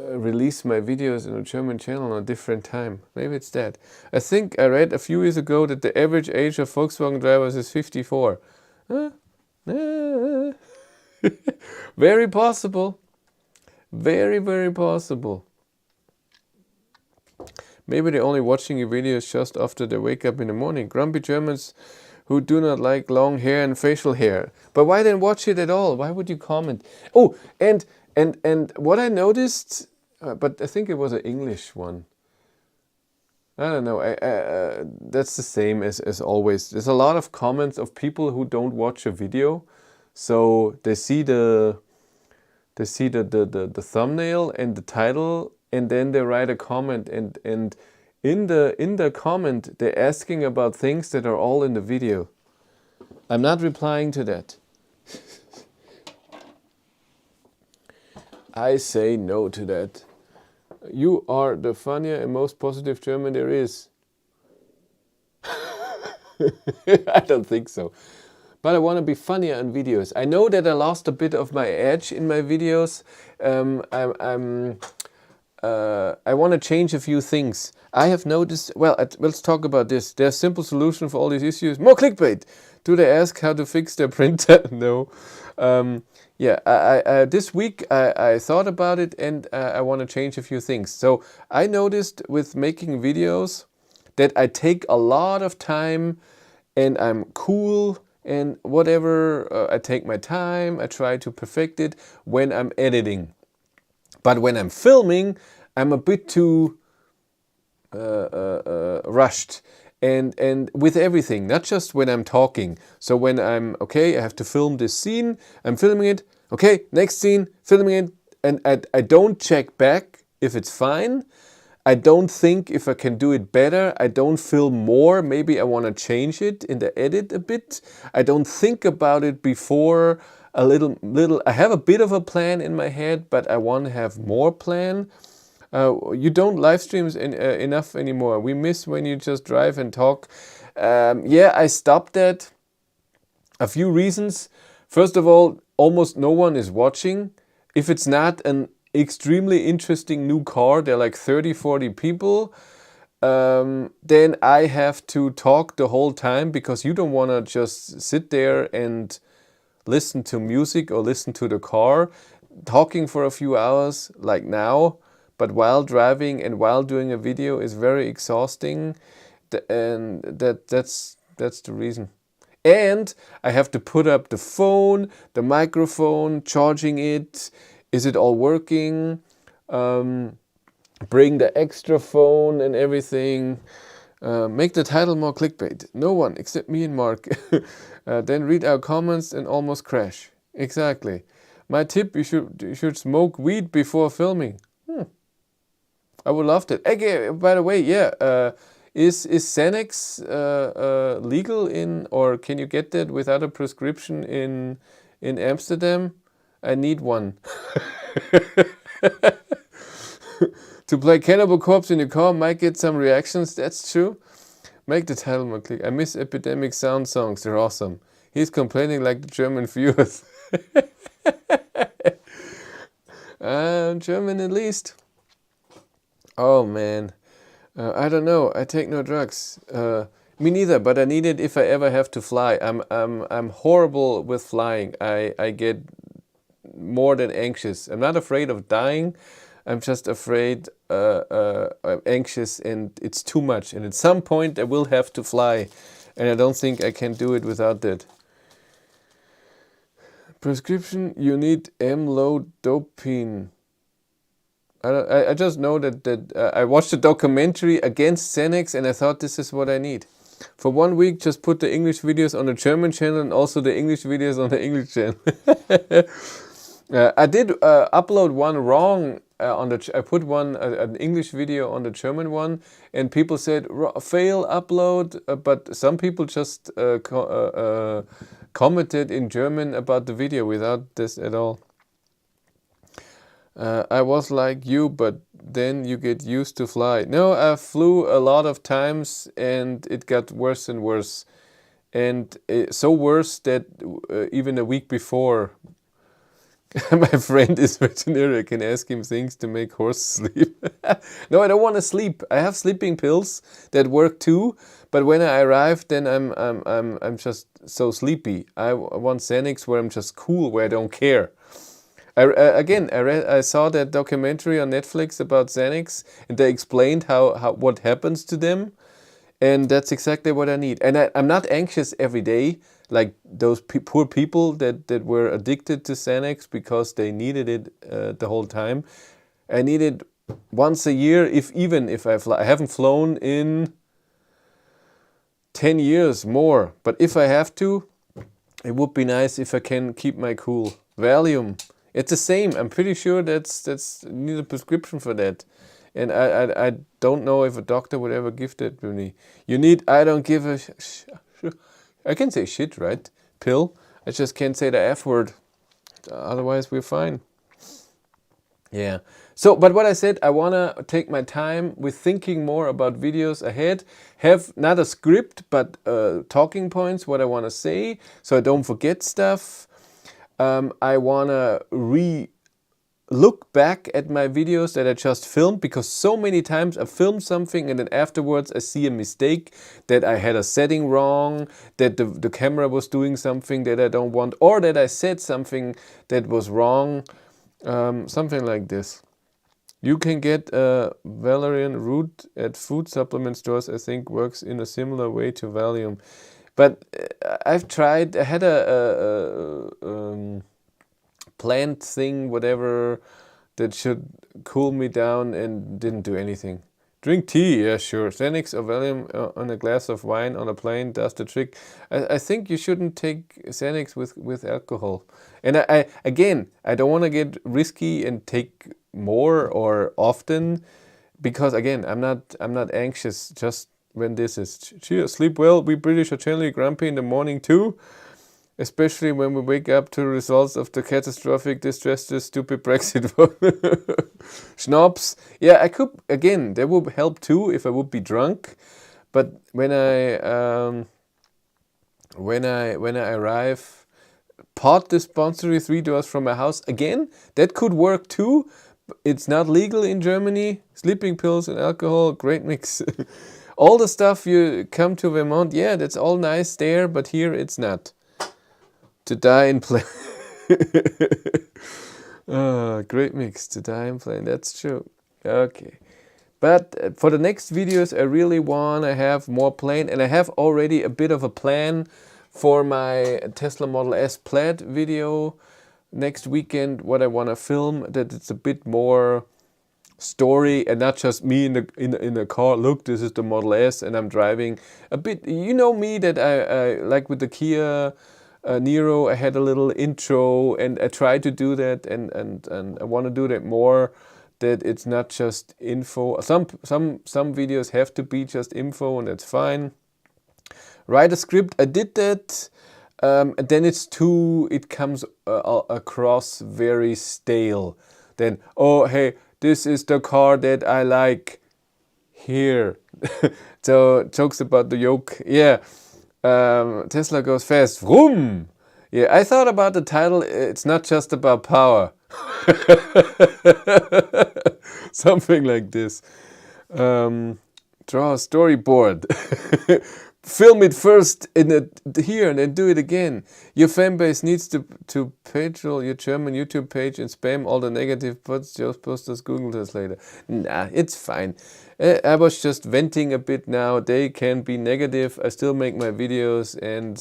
release my videos in a German channel on a different time. Maybe it's that. I think I read a few years ago that the average age of Volkswagen drivers is 54. Very possible. Very, very possible. Maybe they're only watching your videos just after they wake up in the morning. Grumpy Germans who do not like long hair and facial hair. But why then watch it at all? Why would you comment? Oh, and what I noticed, but I think it was an English one. I don't know. That's the same as always. There's a lot of comments of people who don't watch a video, so they see the thumbnail and the title, and then they write a comment, and in the comment they're asking about things that are all in the video. I'm not replying to that. I say no to that. You are the funnier and most positive German there is. I don't think so. But I want to be funnier in videos. I know that I lost a bit of my edge in my videos. I want to change a few things. I have noticed, well, let's talk about this. There's a simple solution for all these issues. More clickbait. Do they ask how to fix their printer? No. Yeah, this week I thought about it, and I want to change a few things. So I noticed with making videos that I take a lot of time, and I'm cool and whatever. I take my time. I try to perfect it when I'm editing. But when I'm filming, I'm a bit too rushed. And with everything, not just when I'm talking. So when I'm, okay, I have to film this scene, I'm filming it, okay, next scene, filming it, and I don't check back if it's fine. I don't think if I can do it better. I don't film more. Maybe I want to change it in the edit a bit. I don't think about it before a little. I have a bit of a plan in my head, but I want to have more plan. You don't live streams enough anymore. We miss when you just drive and talk. Yeah, I stopped that. A few reasons. First of all, almost no one is watching. If it's not an extremely interesting new car, there are like 30, 40 people, then I have to talk the whole time because you don't want to just sit there and listen to music or listen to the car. Talking for a few hours like now, but while driving and while doing a video is very exhausting, and that's the reason. And I have to put up the phone, the microphone, charging it. Is it all working? Bring the extra phone and everything. Make the title more clickbait. No one except me and Mark. Then read our comments and almost crash. Exactly. My tip, you should smoke weed before filming. I would love that. Okay, by the way, yeah, is Xanax legal in, or can you get that without a prescription in Amsterdam? I need one. To play Cannibal Corpse in your car might get some reactions, that's true. Make the title more click. I miss Epidemic Sound songs, they're awesome. He's complaining like the German viewers. German at least. Oh man, I don't know. I take no drugs. Me neither. But I need it if I ever have to fly. I'm horrible with flying. I get more than anxious. I'm not afraid of dying. I'm just afraid, I'm anxious, and it's too much. And at some point, I will have to fly, and I don't think I can do it without that. Prescription, you need amlodipine. I just know that I watched a documentary against Xanax and I thought this is what I need. For 1 week, just put the English videos on the German channel and also the English videos on the English channel. I did upload one wrong on the. I put an English video on the German one, and people said fail upload. But some people just commented in German about the video without this at all. I was like you, but then you get used to fly. No, I flew a lot of times and it got worse and worse. And so worse that even a week before, my friend is veterinary, I can ask him things to make horses sleep. No, I don't want to sleep. I have sleeping pills that work too, but when I arrive, then I'm just so sleepy. I want Xanax where I'm just cool, where I don't care. I saw that documentary on Netflix about Xanax, and they explained how what happens to them, and that's exactly what I need. And I'm not anxious every day, like those poor people that were addicted to Xanax because they needed it the whole time. I need it once a year, even if I fly. I haven't flown in 10 years more, but if I have to, it would be nice if I can keep my cool. Valium. It's the same. I'm pretty sure that's need a prescription for that, and I don't know if a doctor would ever give that to me. You need. I don't give a. I can say shit, right? Pill. I just can't say the F word. Otherwise, we're fine. Yeah. So, but what I said, I wanna take my time with thinking more about videos ahead. Have not a script, but talking points. What I wanna say, so I don't forget stuff. I want to look back at my videos that I just filmed, because so many times I filmed something and then afterwards I see a mistake, that I had a setting wrong, that the camera was doing something that I don't want, or that I said something that was wrong, something like this. You can get valerian root at food supplement stores. I think works in a similar way to Valium. But I've tried, I had a plant thing, whatever, that should cool me down, and didn't do anything. Drink tea, yeah, sure. Xanax or Valium on a glass of wine on a plane does the trick. I think you shouldn't take Xanax with alcohol. And I don't want to get risky and take more or often, because again, I'm not anxious just when this is. Cheers, sleep well. We British are generally grumpy in the morning too, especially when we wake up to the results of the catastrophic, disastrous, stupid Brexit vote. Schnapps. Yeah, I could, again, that would help too if I would be drunk. But when I arrive, pot dispensary 3 doors from my house, again, that could work too. It's not legal in Germany. Sleeping pills and alcohol, great mix. All the stuff you come to Vermont, yeah, that's all nice there, but here it's not. To die in plane. Great mix. To die in plane. That's true. Okay. But for the next videos, I really want to have more plane. And I have already a bit of a plan for my Tesla Model S Plaid video next weekend. What I want to film, that it's a bit more story and not just me in the car. Look, this is the Model S and I'm driving a bit. You know me, that I like with the Kia Niro, I had a little intro, and I try to do that, and I want to do that more, that it's not just info. Some videos have to be just info, and that's fine. Write a script, I did that, and then it comes across very stale. Then, oh hey, this is the car that I like here. So jokes about the yoke, yeah. Tesla goes fast. Vroom! Yeah, I thought about the title. It's not just about power. Something like this. Draw a storyboard. Film it first here and then do it again. Your fan base needs to patrol your German YouTube page and spam all the negative posts, just posters, Google Translator. Nah, it's fine. I was just venting a bit now. They can be negative. I still make my videos, and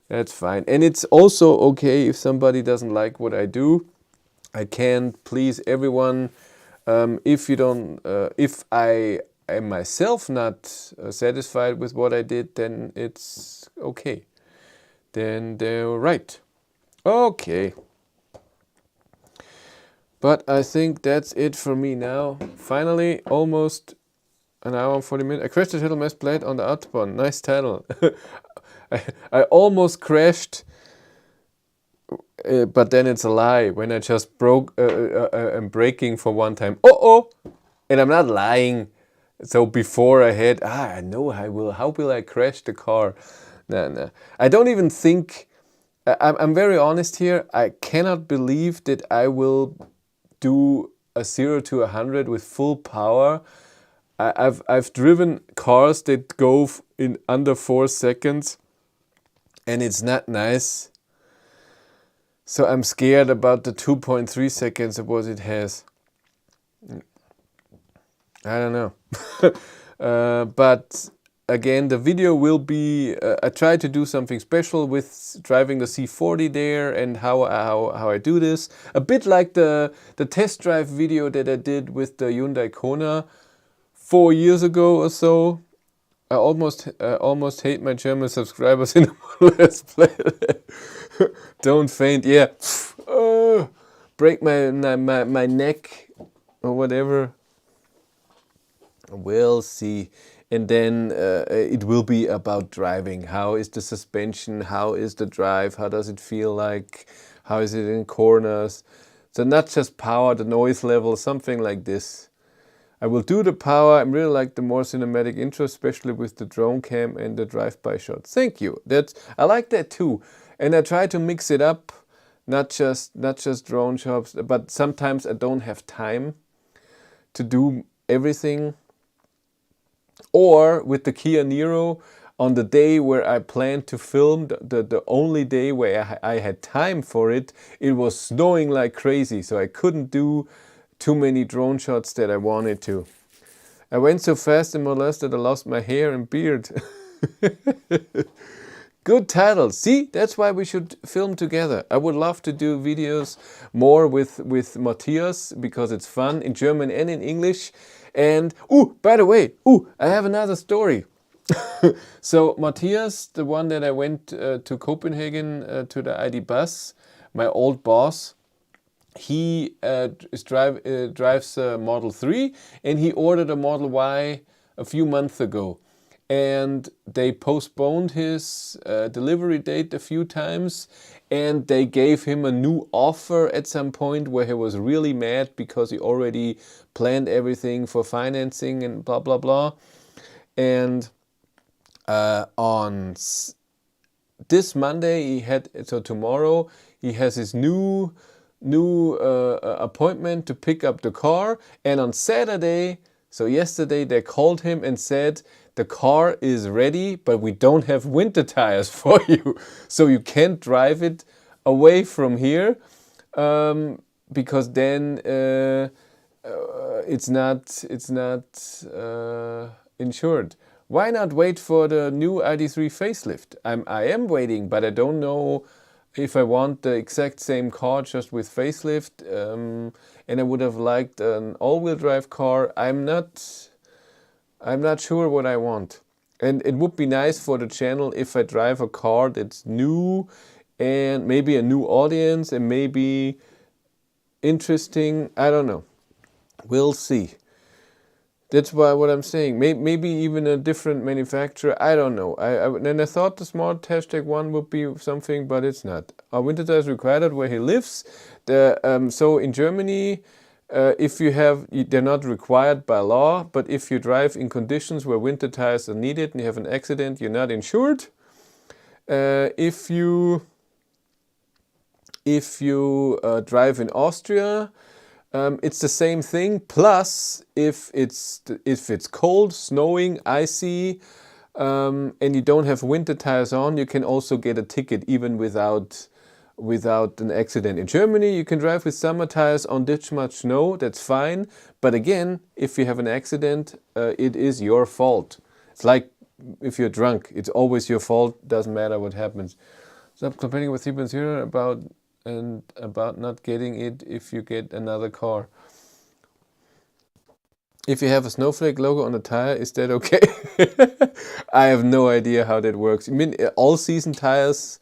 that's fine. And it's also okay if somebody doesn't like what I do. I can't please everyone. If I am myself not satisfied with what I did, then it's okay. Then they're right. Okay. But I think that's it for me now. Finally, almost an hour and 40 minutes. I crashed the shuttle S Plaid on the Autobahn. Nice title. I almost crashed, but then it's a lie when I just I'm braking for one time. Oh! And I'm not lying. So before I had, I know I will. How will I crash the car? Nah. I don't even think, I'm very honest here. I cannot believe that I will do a 0 to 100 with full power. I've driven cars that go in under 4 seconds, and it's not nice. So I'm scared about the 2.3 seconds of what it has. I don't know. But again, the video will be, I try to do something special with driving the C40 there and how I do this. A bit like the test drive video that I did with the Hyundai Kona 4 years ago or so. I almost hate my German subscribers in the Let's Play. Don't faint, yeah. Break my neck or whatever. We'll see. And then it will be about driving. How is the suspension? How is the drive? How does it feel like? How is it in corners? So not just power, the noise level, something like this. I will do the power. I really like the more cinematic intro, especially with the drone cam and the drive-by shots. Thank you. I like that too. And I try to mix it up, not just drone shots, but sometimes I don't have time to do everything. Or with the Kia Niro, on the day where I planned to film, the only day where I had time for it, it was snowing like crazy, so I couldn't do too many drone shots that I wanted to. I went so fast in Model S that I lost my hair and beard. Good title. See, that's why we should film together. I would love to do videos more with Matthias because it's fun in German and in English. And, by the way, I have another story. So Matthias, the one that I went to Copenhagen to the ID bus, my old boss, he drives a Model 3 and he ordered a Model Y a few months ago. And they postponed his delivery date a few times, and they gave him a new offer at some point where he was really mad because he already planned everything for financing and blah blah blah. And on this Monday tomorrow he has his new appointment to pick up the car, and on Saturday, so yesterday, they called him and said the car is ready, but we don't have winter tires for you, so you can't drive it away from here because then it's not insured. Why not wait for the new ID3 facelift? I am waiting, but I don't know if I want the exact same car just with facelift, and I would have liked an all-wheel drive car. I'm not sure what I want. And it would be nice for the channel if I drive a car that's new and maybe a new audience and maybe interesting. I don't know. We'll see. That's what I'm saying. Maybe even a different manufacturer. I don't know. And I thought the smart hashtag one would be something, but it's not. Our winter tires required where he lives. So in Germany, they're not required by law, but if you drive in conditions where winter tires are needed and you have an accident, you're not insured. If you drive in Austria, it's the same thing. Plus, if it's cold, snowing, icy, and you don't have winter tires on, you can also get a ticket even without an accident. In Germany, you can drive with summer tires on this much snow. That's fine. But again, if you have an accident, it is your fault. It's like if you're drunk. It's always your fault. Doesn't matter what happens. Stop complaining with 3.0 about not getting it if you get another car. If you have a snowflake logo on the tire, is that okay? I have no idea how that works. I mean, all season tires,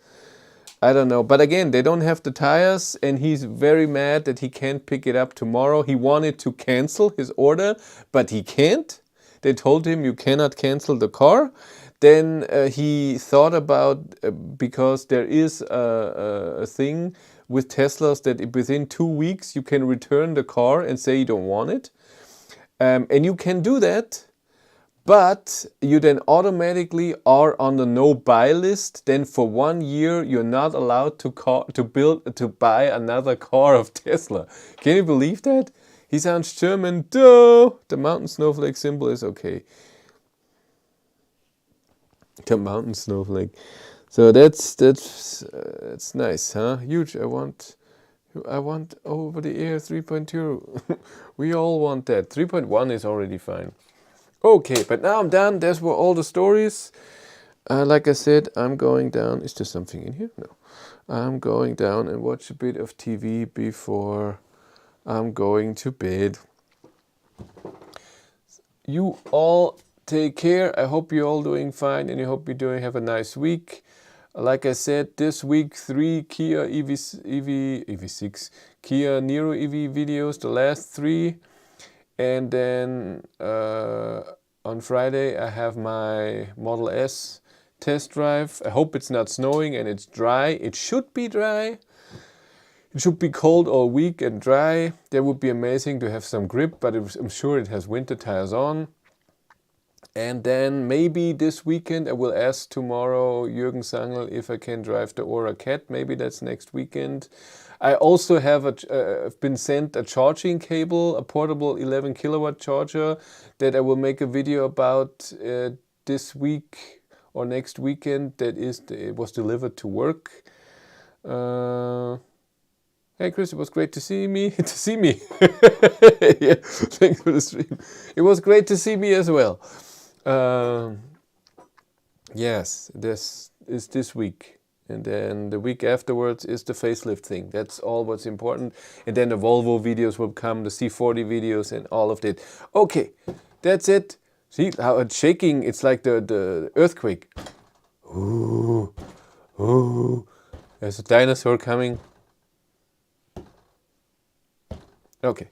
I don't know. But again, they don't have the tires and he's very mad that he can't pick it up tomorrow. He wanted to cancel his order, but he can't. They told him you cannot cancel the car. Then he thought about, because there is a thing with Teslas that within 2 weeks you can return the car and say you don't want it. And you can do that, but you then automatically are on the no-buy list. Then for 1 year you're not allowed to buy another car of Tesla. Can you believe that? He sounds German. Duh! The mountain snowflake symbol is okay. The mountain snowflake. So that's nice, huh? Huge. I want over the air 3.0. We all want that. 3.1 is already fine. Okay, but now I'm done. Those were all the stories. Like I said, I'm going down. Is there something in here? No. I'm going down and watch a bit of TV before I'm going to bed. You all take care. I hope you're all doing fine and I hope you're have a nice week. Like I said, this week 3 Kia EV6, Kia Niro EV videos, the last 3. And then on Friday I have my Model S test drive. I hope it's not snowing and it's dry. It should be dry. It should be cold all week and dry. That would be amazing to have some grip, but I'm sure it has winter tires on. And then maybe this weekend I will ask tomorrow Jürgen Sangl if I can drive the Aura Cat. Maybe that's next weekend. I also have been sent a charging cable, a portable 11 kilowatt charger that I will make a video about this week or next weekend. It was delivered to work. Hey Chris, it was great to see me. Yeah, thanks for the stream. It was great to see me as well. Yes, is this week. And then the week afterwards is the facelift thing. That's all what's important. And then the Volvo videos will come, the C40 videos and all of that. Okay, that's it. See how it's shaking? It's like the earthquake. Ooh, ooh. There's a dinosaur coming. Okay.